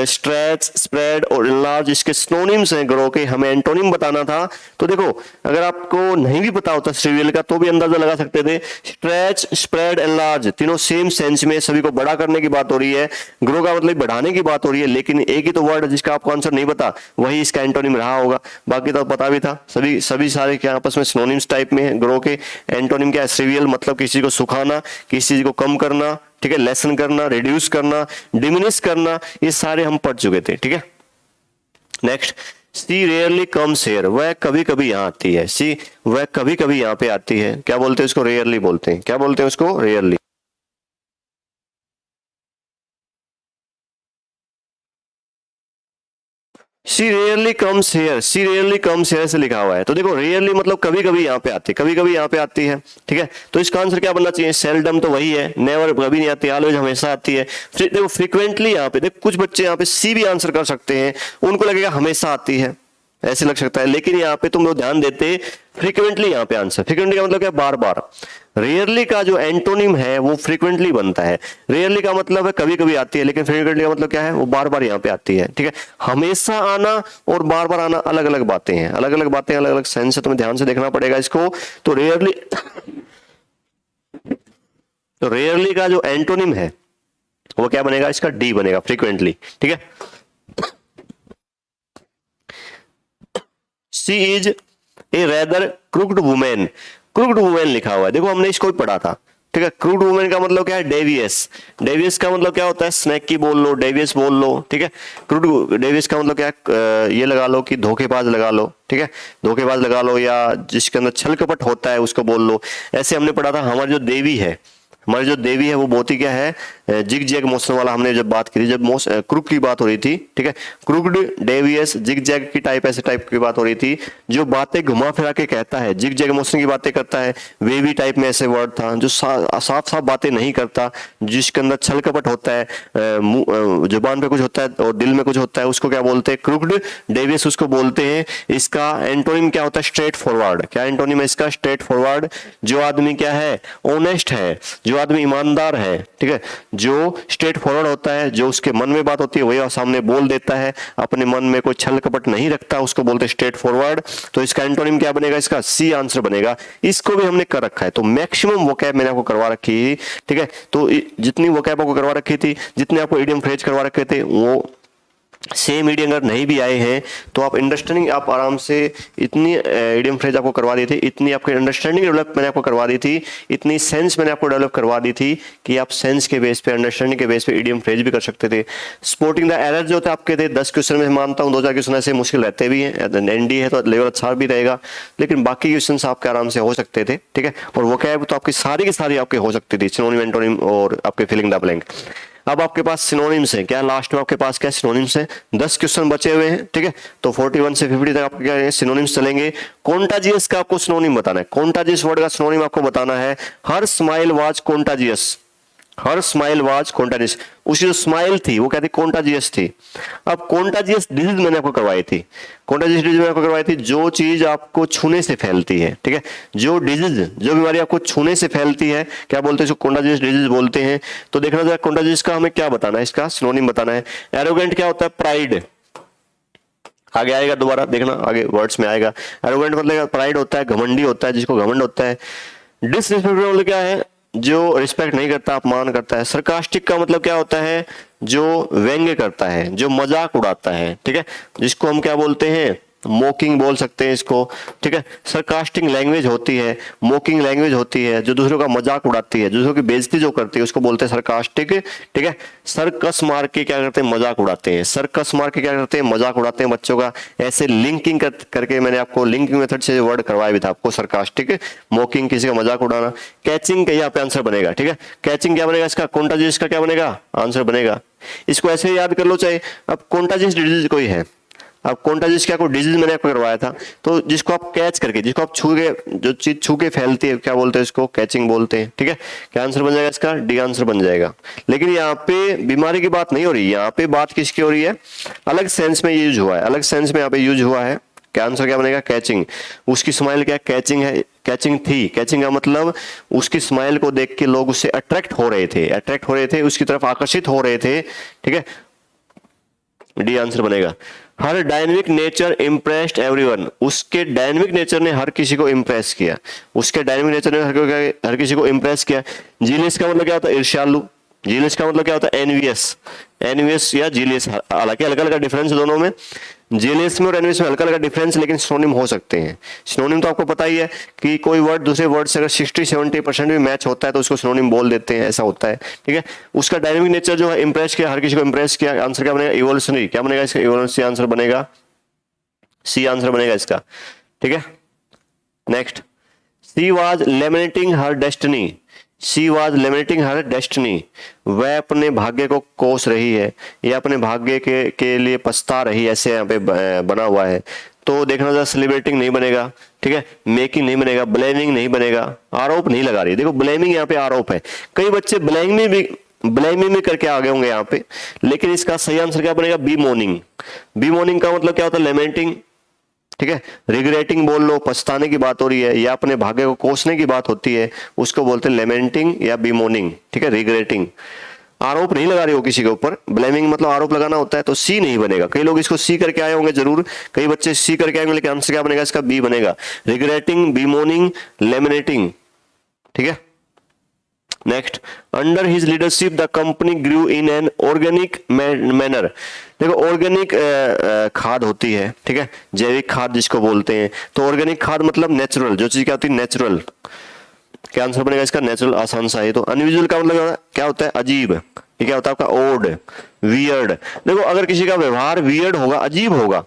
स्ट्रेच, स्प्रेड और इनलार्ज, इसके सिनोनिम्स हैं ग्रो के, हमें एंटोनिम बताना था। तो देखो अगर आपको नहीं भी पता होता श्रिवियल का तो भी अंदाजा लगा सकते थे। स्ट्रेच, स्प्रेड, एनलार्ज तीनों सेम सेंस में, सभी को बड़ा करने की बात हो रही है। ग्रो का मतलब बढ़ाने की बात हो रही है, लेकिन एक ही तो वर्ड है जिसका आपको आंसर नहीं पता, वही इसका एंटोनिम रहा होगा। बाकी तो पता भी था, सभी सारे क्या आपस में सिनोनिम्स टाइप में है। ग्रो के एंटोनिम क्या है, श्रिवियल मतलब किसी चीज को सुखाना, किसी चीज को कम करना, ठीक है, लेसन करना, रिड्यूस करना, डिमिनिश करना, ये सारे हम पढ़ चुके थे, ठीक है। Next, she rarely comes here, वह कभी कभी यहाँ आती है। सी वह कभी कभी यहाँ पे आती है, क्या बोलते हैं उसको, रेयरली बोलते हैं। क्या बोलते हैं उसको, rarely. She rarely comes here, she rarely comes here से लिखा हुआ है। तो देखो रेयरली मतलब कभी कभी यहाँ पे आती है, कभी कभी यहाँ पे आती है, ठीक है। तो इसका आंसर क्या बनना चाहिए, सेल्डम तो वही है, नेवर कभी नहीं आती, ऑलवेज हमेशा आती है। देखो फ्रीक्वेंटली यहाँ पे देखो, कुछ बच्चे यहाँ पे सी भी आंसर कर सकते हैं, उनको लगेगा हमेशा आती है, ऐसे लग सकता है। लेकिन यहाँ पे तुम लोग ध्यान देते फ्रीक्वेंटली, यहाँ पे आंसर फ्रीक्वेंटली का मतलब क्या, बार बार। रेयरली का जो एंटोनिम है वो फ्रीक्वेंटली बनता है। रेयरली का मतलब है कभी कभी आती है, लेकिन फ्रीक्वेंटली का मतलब क्या है, वो बार बार यहाँ पे आती है, ठीक है। हमेशा आना और बार बार आना अलग अलग बातें हैं, अलग अलग बातें, अलग अलग सेंस है, तुम्हें ध्यान से देखना पड़ेगा इसको। तो रेयरली का जो एंटोनिम है वो क्या बनेगा, इसका डी बनेगा, फ्रीक्वेंटली, ठीक है। She is a rather crooked women, crooked women लिखा हुआ है, देखो हमने इसको भी पढ़ा था, ठीक है। क्रूक्ड वुमेन का मतलब क्या है, डेवियस, डेवियस का मतलब क्या होता है, स्नैक की बोल लो, डेवियस बोल लो, ठीक है। क्रूड डेवियस का मतलब क्या है, ये लगा लो कि धोखेबाज लगा लो, ठीक है, धोखेबाज लगा लो, या जिसके अंदर छल कपट होता है उसको बोल लो। ऐसे हमने पढ़ा था। हमारी जो देवी है, हमारी जो देवी है वो बहुत ही क्या है, जिग जैग मोशन वाला, हमने जब बात की थी, जब क्रुक की बात हो रही थी, ठीक है, क्रुक्ड, डेवियस, जिग जैग की टाइप, ऐसे टाइप की बात हो रही थी। जो बातें घुमा फिरा के कहता है, जिग जैग मोशन की बातें करता है, वेवी टाइप में ऐसे वर्ड था। जो साफ साफ बातें नहीं करता, जिसके अंदर छल कपट होता है, जुबान पे कुछ होता है और दिल में कुछ होता है, उसको क्या बोलते हैं, क्रुक्ड, डेवियस उसको बोलते हैं। इसका एंटोनिम क्या होता है, स्ट्रेट फॉरवर्ड। क्या एंटोनिम है इसका, स्ट्रेट फॉरवर्ड। जो आदमी क्या है, ऑनेस्ट है, जो आदमी ईमानदार है, ठीक है, जो स्ट्रेट फॉरवर्ड होता है, जो उसके मन में बात होती है वही सामने बोल देता है, अपने मन में कोई छल कपट नहीं रखता, उसको बोलते हैं स्ट्रेट फॉरवर्ड। तो इसका एंटोनिम क्या बनेगा, इसका सी आंसर बनेगा। इसको भी हमने कर रखा है। तो मैक्सिमम वोकैब मैंने आपको करवा रखी है, ठीक है। तो जितनी वोकैब आपको करवा रखी थी, जितने आपको इडियम फ्रेज करवा रखे थे, वो सेम इडियम अगर नहीं भी आए हैं तो आप अंडरस्टैंडिंग, आप आराम से इतनी इडियम फ्रेज आपको करवा दी थी, इतनी आपकी अंडरस्टैंडिंग डेवलप मैंने आपको करवा दी थी, इतनी सेंस मैंने आपको डेवलप करवा दी थी कि आप सेंस के बेस पे, अंडरस्टैंडिंग के बेस पे इडियम फ्रेज भी कर सकते थे। स्पॉटिंग द एरर जो थे आपके थे 10 क्वेश्चन में मानता हूँ 2-4 क्वेश्चन ऐसे मुश्किल रहते भी हैं, एनडी है तो लेवल अच्छा भी रहेगा, लेकिन बाकी क्वेश्चन आपके आराम से हो सकते थे, ठीक है। और वो क्या है, तो आपकी सारी की सारी आपके हो सकती थी, सिनोनिम, एंटोनिम और आपके फिलिंग द ब्लैंक। अब आपके पास सिनोनिम्स हैं, क्या लास्ट में आपके पास क्या सिनोनिम्स हैं, 10 क्वेश्चन बचे हुए हैं, ठीक है। तो 41 से 50 तक आपके क्या है, सिनोनिम्स चलेंगे। कॉन्टाजियस का आपको सिनोनिम बताना है, कॉन्टाजियस वर्ड का सिनोनिम आपको बताना है। Her smile was contagious, her smile was contagious, उसकी जो स्माइल थी वो क्या थी, कॉन्टाजियस थी। अब कॉन्टाजियस डिजीज मैंने आपको करवाई थी, कॉन्टाजियस डिजीज मैंने आपको करवाई थी, जो चीज आपको छूने से फैलती है, ठीक है, जो डिजीज, जो बीमारी आपको छूने से फैलती है, क्या बोलते हैं इसको, कॉन्टाजियस डिजीज बोलते हैं। तो देखना जरा कॉन्टाजियस का हमें क्या बताना है, इसका सिनोनिम बताना है। एरोगेंट क्या होता है, प्राइड, आगे आएगा दोबारा देखना, आगे वर्ड्स में आएगा। एरोगेंट मतलब प्राइड होता है, घमंडी होता है, जिसको घमंड होता है। डिसरिस्पेक्टफुल मतलब क्या है, जो रिस्पेक्ट नहीं करता, अपमान करता है। सरकास्टिक का मतलब क्या होता है, जो व्यंग्य करता है, जो मजाक उड़ाता है, ठीक है, जिसको हम क्या बोलते हैं, मोकिंग बोल सकते हैं इसको, ठीक है। सरकास्टिक लैंग्वेज होती है, मोकिंग लैंग्वेज होती है, जो दूसरों का मजाक उड़ाती है, दूसरों की बेइज्जती जो करती है, उसको बोलते हैं सरकास्टिक, ठीक है। सर्कस मार के क्या करते हैं, मजाक उड़ाते हैं, सर्कस मार के क्या करते हैं, मजाक उड़ाते हैं बच्चों का। ऐसे लिंकिंग करके मैंने आपको लिंकिंग मेथड से वर्ड करवाया भी था आपको, सरकास्टिक, मोकिंग, किसी का मजाक उड़ाना। कैचिंग का यहाँ पे आंसर बनेगा, ठीक है। कैचिंग क्या बनेगा इसका, कॉन्टाजियस का क्या बनेगा, आंसर बनेगा। इसको ऐसे याद कर लो चाहे। अब कॉन्टाजियस डिजीज कोई है, अब कॉन्टाजियस क्या, कोई डिजीज मैंने आपको करवाया था, तो जिसको आप कैच करके, जिसको आप छू के, जो चीज छू के फैलती है, क्या बोलते हैं इसको, कैचिंग बोलते हैं, ठीक है। क्या आंसर बन जाएगा इसका, डी आंसर बन जाएगा। लेकिन यहाँ पे बीमारी की बात नहीं हो रही, यहाँ पे बात किसकी हो रही है, अलग सेंस में यूज हुआ है, अलग सेंस में यहाँ पे यूज हुआ है। क्या आंसर क्या बनेगा, कैचिंग। उसकी स्माइल क्या कैचिंग है, कैचिंग थी। कैचिंग का मतलब उसकी स्माइल को देख के लोग उससे अट्रैक्ट हो रहे थे, अट्रैक्ट हो रहे थे, उसकी तरफ आकर्षित हो रहे थे, ठीक है, डी आंसर बनेगा। हर डायनेमिक नेचर इम्प्रेस्ड एवरीवन, उसके डायनेमिक नेचर ने हर किसी को इम्प्रेस किया, उसके डायनेमिक नेचर ने हर किसी को इम्प्रेस किया। जीलियस का मतलब क्या होता है, ईर्ष्यालु। जीलियस का मतलब क्या होता है, एनवियस, एनवियस या जीलियस, हालांकि अलग अलग डिफरेंस दोनों में, जीलियस में और एनवियस में हल्का हल्का डिफरेंस, लेकिन सिनोनिम हो सकते हैं। सिनोनिम तो आपको पता ही है कि कोई वर्ड दूसरे वर्ड से अगर 60-70% भी मैच होता है तो उसको सिनोनिम बोल देते हैं, ऐसा होता है, ठीक है। उसका डायनेमिक नेचर जो है, इंप्रेस किया, हर किसी को इंप्रेस किया। आंसर क्या बनेगा, इवोल्यूशनरी। क्या बनेगा इसका, इवोल्यूशनरी आंसर बनेगा, सी आंसर बनेगा इसका, ठीक है। Next, she was laminating her destiny, she was laminating her destiny, वह अपने भाग्य को कोस रही है, या अपने भाग्य के लिए पछता रही, ऐसे यहाँ पे बना हुआ है। तो देखना जरा, सेलिब्रेटिंग नहीं बनेगा, ठीक है, मेकिंग नहीं बनेगा, ब्लेमिंग नहीं बनेगा, आरोप नहीं लगा रही। देखो ब्लेमिंग यहाँ पे आरोप है, कई बच्चे ब्लेमिंग भी करके आ गए होंगे यहाँ पे, लेकिन इसका सही आंसर क्या बनेगा, बी मोर्निंग। बी मोर्निंग का मतलब क्या होता है, लेमेंटिंग, ठीक है, रिग्रेटिंग बोल लो, पछताने की बात हो रही है, या अपने भाग्य को कोसने की बात होती है, उसको बोलते हैं लेमेंटिंग या बीमोनिंग, ठीक है, रिग्रेटिंग। आरोप नहीं लगा रहे हो किसी के ऊपर, ब्लेमिंग मतलब आरोप लगाना होता है, तो सी नहीं बनेगा। कई लोग इसको सी करके आए होंगे जरूर, कई बच्चे सी करके आएंगे, लेकिन आंसर क्या बनेगा इसका, बी बनेगा, रिग्रेटिंग, बीमोनिंग, लेमिनेटिंग, ठीक है। Next, under his leadership the company grew in an organic manner. देखो ऑर्गेनिक खाद होती है, ठीक है, जैविक खाद जिसको बोलते हैं, तो ऑर्गेनिक खाद मतलब नेचुरल, जो चीज क्या होती है, नेचुरल। क्या आंसर बनेगा इसका, नेचुरल, आसान सा है। तो अनयूजुअल का मतलब क्या होता है, अजीब। ये क्या होता है आपका, ओड, वियर्ड। देखो अगर किसी का व्यवहार वियर्ड होगा, अजीब होगा,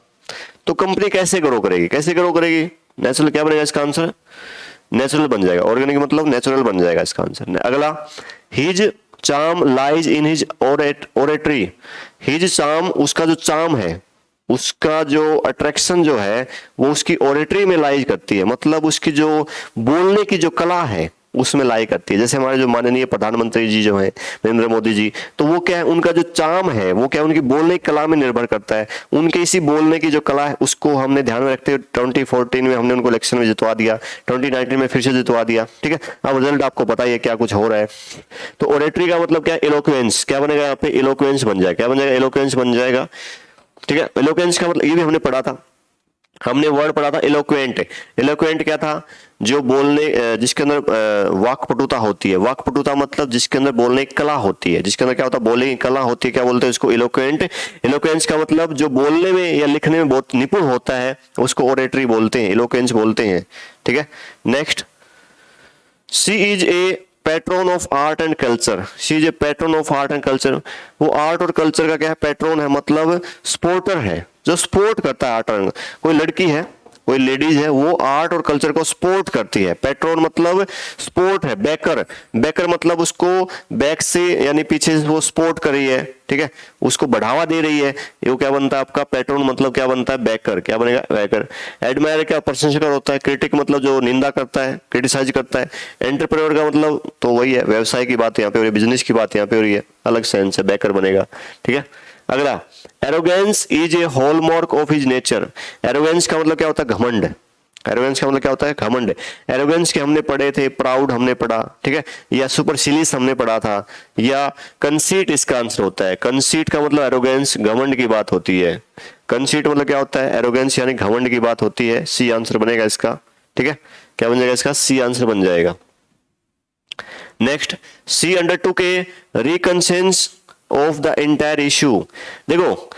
तो कंपनी कैसे ग्रो करेगी, कैसे ग्रो करेगी, नेचुरल। क्या बनेगा इसका आंसर, नेचुरल बन जाएगा, ऑर्गेनिक मतलब नेचुरल बन जाएगा इसका आंसर। अगला, his charm lies in his oratory. His charm, उसका जो चार्म है, उसका जो अट्रैक्शन जो है, वो उसकी ओरेटरी में लाई करती है, मतलब उसकी जो बोलने की जो कला है उसमें लाई करती है। जैसे हमारे जो माननीय प्रधानमंत्री जी जो हैं, नरेंद्र मोदी जी, तो वो क्या है, उनका जो चार्म है वो क्या है, उनकी बोलने की कला में निर्भर करता है। उनके इसी बोलने की जो कला है उसको हमने ध्यान में रखते हुए 2014 में हमने उनको इलेक्शन में जितवा दिया, 2019 में फिर से जितवा दिया, ठीक है। अब रिजल्ट आपको पता ही है क्या कुछ हो रहा है। तो ओरेटरी का मतलब क्या है, इलोक्वेंस। क्या बनेगा यहाँ पे, इलोक्वेंस बन जाएगा। क्या बन जाएगा, इलोक्वेंस बन जाएगा, ठीक है। इलोक्वेंस का मतलब ये भी हमने पढ़ा था, हमने वर्ड पढ़ा था इलोक्वेंट। इलोक्वेंट क्या था, जो बोलने, जिसके अंदर वाक्पटुता होती है। वाक्पटुता मतलब जिसके अंदर बोलने की कला होती है, जिसके अंदर क्या होता है, बोलने की कला होती है, क्या बोलते हैं उसको, इलोक्वेंट। इलोक्वेंस का मतलब जो बोलने में या लिखने में बहुत निपुण होता है, उसको ओरेटरी बोलते हैं, इलोक्वेंस बोलते हैं, ठीक है। Next, she is a patron of art and culture. She is a patron of art and culture. वो आर्ट और कल्चर का क्या है, पैट्रोन है, मतलब स्पोर्टर है, जो स्पोर्ट करता है आर्ट एंड। कोई लड़की है, कोई लेडीज है, वो आर्ट और कल्चर को सपोर्ट करती है। पैट्रोन मतलब सपोर्ट है। बैकर, बैकर मतलब उसको बैक से यानी पीछे से वो सपोर्ट कर रही है, ठीक है, उसको बढ़ावा दे रही है, ये क्या बनता है आपका पैट्रोन, मतलब क्या बनता है बैकर, क्या बनेगा बैकर। एडमायर क्या प्रशंसक होता है, क्रिटिक मतलब जो निंदा करता है, क्रिटिसाइज करता है। एंटरप्रेन्योर का मतलब तो वही है, व्यवसाय की बात यहाँ पे हो रही है, बिजनेस की बात यहाँ पे हो रही है, अलग सेंस है, बैकर बनेगा, ठीक है। अगला, arrogance is a hallmark of his nature. Arrogance का मतलब क्या होता है, घमंड। एरोगेंस का मतलब क्या होता है, घमंड। एरोगेंस के हमने पढ़े थे, प्राउड हमने पढ़ा, ठीक है, या सुपरसिलियस हमने पढ़ा था, या कंसीट इसका आंसर होता है। कंसीट का मतलब एरोगेंस, घमंड की बात होती है। कंसीट मतलब क्या होता है, एरोगेंस यानी घमंड की बात होती है। सी आंसर बनेगा इसका, ठीक है, क्या बन जाएगा इसका, सी आंसर बन जाएगा। Next, C undertook a reconnaissance of the entire issue. देखो,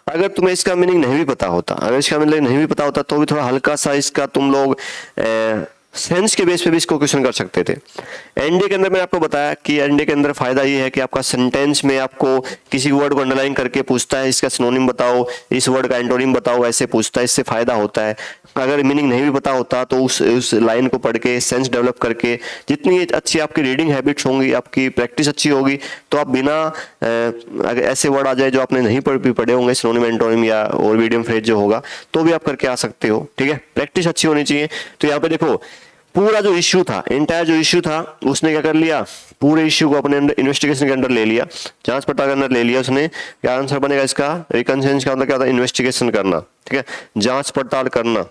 अगर तुम्हें इसका मीनिंग नहीं भी पता होता, अगर इसका मीनिंग नहीं भी पता होता तो भी थोड़ा हल्का सा इसका तुम लोग सेंस के बेस पे भी इसको क्वेश्चन कर सकते थे। एनडीए के अंदर मैंने आपको बताया कि एनडीए के अंदर फायदा ये है कि आपका सेंटेंस में आपको किसी वर्ड को अंडरलाइन करके पूछता है, इसका सिनोनिम बताओ, इस वर्ड का एंटोनिम बताओ, ऐसे पूछता है, इससे फायदा होता है। अगर मीनिंग नहीं भी पता होता तो उस लाइन को पढ़ के सेंस डेवलप करके, जितनी अच्छी आपकी रीडिंग हैबिट्स होंगी, आपकी प्रैक्टिस अच्छी होगी, तो आप बिना अगर ऐसे वर्ड आ जाए जो आपने नहीं पढ़े होंगे, सिनोनिम एंटोनिम या और मीडियम फ्रेज जो होगा, तो भी आप करके आ सकते हो, ठीक है। प्रैक्टिस अच्छी होनी चाहिए। तो यहाँ पे देखो, पूरा जो इश्यू था, एंटायर जो इश्यू था, उसने क्या कर लिया, पूरे इश्यू को अपने अंदर इन्वेस्टिगेशन के अंदर ले लिया, जांच पड़ताल के अंदर ले लिया उसने। क्या आंसर बनेगा इसका, रिकंसेंस का मतलब क्या होता है, इन्वेस्टिगेशन करना, ठीक है, जांच पड़ताल करना।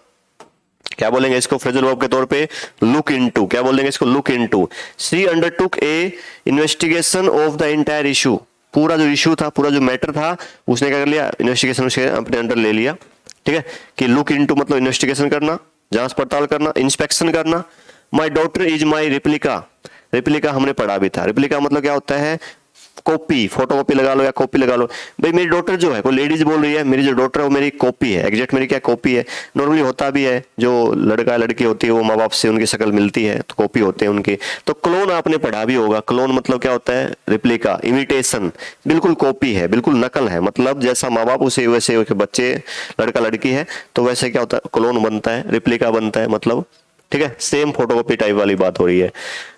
क्या बोलेंगे इसको फ्रेजल वर्ब के तौर पे, लुक इनटू। क्या बोलेंगे इसको, look into. She undertook an investigation of the entire issue. पूरा जो इशू था, पूरा जो मैटर था, उसने क्या कर लिया, इन्वेस्टिगेशन उसके अपने अंडर ले लिया, ठीक है। कि लुक इनटू मतलब इन्वेस्टिगेशन करना, जांच पड़ताल करना, इंस्पेक्शन करना। My daughter is my replica. Replica हमने पढ़ा भी था। रिप्लिका मतलब क्या होता है, कॉपी, फोटो कॉपी लगा लो या कॉपी लगा लो। भाई मेरी डॉटर जो है, कोई लेडीज बोल रही है, मेरी जो डॉटर है वो मेरी कॉपी है, एग्जैक्ट मेरी क्या कॉपी है। नॉर्मली होता भी है, जो लड़का लड़की होती है वो माँ बाप से उनकी शक्ल मिलती है तो कॉपी होते हैं उनकी। तो क्लोन आपने पढ़ा भी होगा। क्लोन मतलब क्या होता है, रिप्लिका, इमिटेशन, बिल्कुल कॉपी है, बिल्कुल नकल है, मतलब जैसा माँ बाप उसे वैसे बच्चे, लड़का लड़की है तो वैसे क्या होता है, क्लोन बनता है, रिप्लिका बनता है, मतलब ठीक है, सेम फोटोकॉपी टाइप वाली बात हो रही है।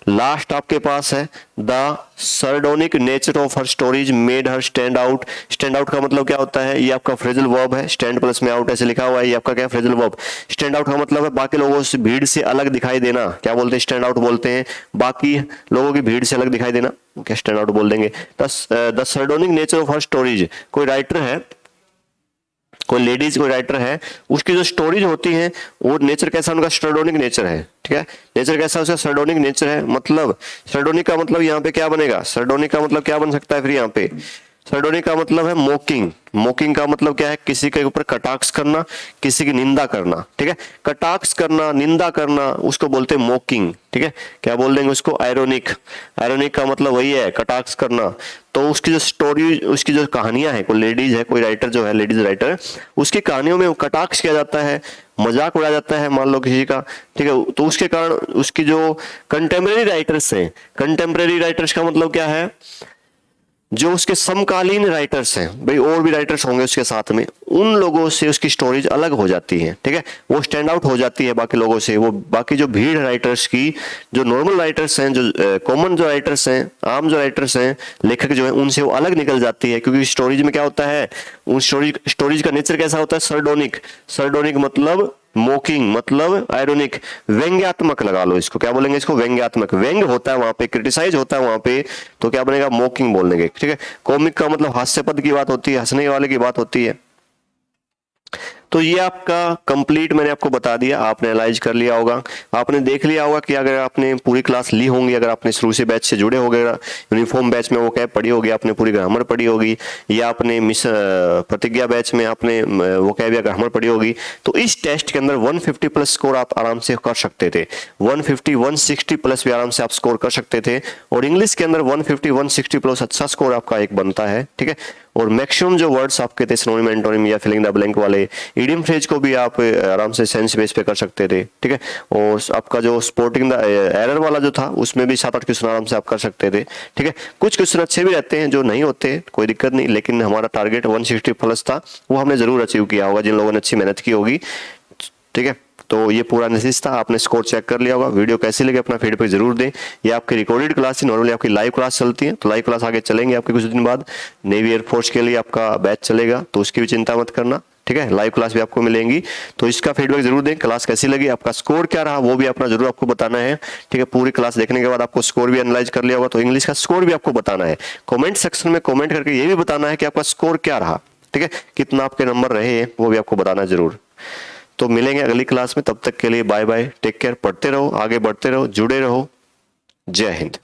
लास्ट आपके पास है, the sardonic nature of her stories made her stand out. Stand out का मतलब क्या होता है, ये आपका फ्रेजल वर्ब है, स्टैंड प्लस में आउट ऐसे लिखा हुआ है, ये आपका क्या फ्रेजल वर्ब। स्टैंड आउट का मतलब है बाकी लोगों से, भीड़ से अलग दिखाई देना। क्या बोलते हैं, स्टैंड आउट बोलते हैं, बाकी लोगों की भीड़ से अलग दिखाई देना, क्या स्टैंड आउट बोल देंगे। The sardonic nature of her stories, कोई राइटर है, कोई लेडीज कोई राइटर है, उसकी जो स्टोरीज होती हैं वो नेचर कैसा, उनका सर्डोनिक नेचर है, ठीक है। नेचर कैसा, उसका सर्डोनिक नेचर है। मतलब सर्डोनिक का मतलब यहाँ पे क्या बनेगा, सर्डोनिक का मतलब क्या बन सकता है फिर यहाँ पे, सर्डोनिक का मतलब है मोकिंग। मोकिंग का मतलब क्या है, किसी के ऊपर कटाक्ष करना, किसी की निंदा करना, ठीक है। कटाक्ष करना, निंदा करना, उसको बोलते हैं मोकिंग, ठीक है। क्या बोल देंगे उसको, आयरोनिक। आयरोनिक का मतलब वही है, कटाक्ष करना। तो उसकी जो स्टोरी, उसकी जो कहानियां हैं, कोई लेडीज है, कोई राइटर जो है, लेडीज राइटर, उसकी कहानियों में कटाक्ष किया जाता है, मजाक उड़ाया जाता है, मान लो किसी का, ठीक है। तो उसके कारण उसकी जो कंटेम्प्रेरी राइटर्स हैं, कंटेम्प्रेरी राइटर्स का मतलब क्या है, जो उसके समकालीन राइटर्स हैं, भाई और भी राइटर्स होंगे उसके साथ में, उन लोगों से उसकी स्टोरीज अलग हो जाती है, ठीक है। वो स्टैंड आउट हो जाती है बाकी लोगों से। वो बाकी जो भीड़ राइटर्स की, जो नॉर्मल राइटर्स हैं, जो कॉमन जो राइटर्स हैं, आम जो राइटर्स हैं, लेखक जो है, उनसे वो अलग निकल जाती है। क्योंकि स्टोरीज में क्या होता है, उन स्टोरीज का नेचर कैसा होता है, सर्डोनिक। सर्डोनिक मतलब मोकिंग, मतलब आयरोनिक, व्यंग्यात्मक लगा लो इसको। क्या बोलेंगे इसको, व्यंग्यात्मक। व्यंग होता है वहां पे, क्रिटिसाइज होता है वहां पे, तो क्या बनेगा, मोकिंग बोल देंगे, ठीक है। कॉमिक का मतलब हास्यपद की बात होती है, हंसने वाले की बात होती है। तो ये आपका कंप्लीट मैंने आपको बता दिया, आपने एनालाइज कर लिया होगा, आपने देख लिया होगा कि अगर आपने पूरी क्लास ली होंगी, अगर आपने शुरू से बैच से जुड़े हो गए, यूनिफॉर्म बैच में वो कैब पढ़ी होगी, आपने पूरी ग्रामर पढ़ी होगी, या आपने मिस प्रतिज्ञा बैच में आपने वो कैब या ग्रामर पढ़ी होगी, तो इस टेस्ट के अंदर 150 प्लस स्कोर आप आराम से कर सकते थे। 150 160 प्लस भी आराम से आप स्कोर कर सकते थे। और इंग्लिश के अंदर 150 160 प्लस अच्छा स्कोर आपका एक बनता है, ठीक है। और मैक्सिमम जो वर्ड्स आपके थे, सिनोनिम एंटोनिम या फिलिंग द ब्लैंक वाले, इडियम फ्रेज को भी आप आराम से सेंस बेस पे कर सकते थे, ठीक है। और आपका जो स्पोर्टिंग द एरर वाला जो था, उसमें भी 7-8 क्वेश्चन आराम से आप कर सकते थे, ठीक है। कुछ क्वेश्चन अच्छे भी रहते हैं, जो नहीं होते कोई दिक्कत नहीं, लेकिन हमारा टारगेट 160 प्लस था, वो हमने जरूर अचीव किया होगा जिन लोगों ने अच्छी मेहनत की होगी, ठीक है। तो ये पूरा एनालिसिस था, आपने स्कोर चेक कर लिया होगा। वीडियो कैसी लगी अपना फीडबैक जरूर दें। ये आपकी रिकॉर्डेड क्लास थी, नॉर्मली आपकी लाइव क्लास चलती है, तो लाइव क्लास आगे चलेंगे आपके कुछ दिन बाद। नेवी एयरफोर्स के लिए आपका बैच चलेगा, तो उसकी भी चिंता मत करना, ठीक है। लाइव क्लास भी आपको मिलेंगी, तो इसका फीडबैक जरूर दें। क्लास कैसी लगी, आपका स्कोर क्या रहा, वो भी अपना जरूर आपको बताना है, ठीक है। पूरी क्लास देखने के बाद आपको स्कोर भी एनालाइज कर लिया होगा, तो इंग्लिश का स्कोर भी आपको बताना है। कमेंट सेक्शन में कमेंट करके ये भी बताना है कि आपका स्कोर क्या रहा, ठीक है, कितना आपके नंबर रहे हैं, वो भी आपको बताना जरूर। तो मिलेंगे अगली क्लास में, तब तक के लिए बाय बाय, टेक केयर, पढ़ते रहो, आगे बढ़ते रहो, जुड़े रहो। जय हिंद।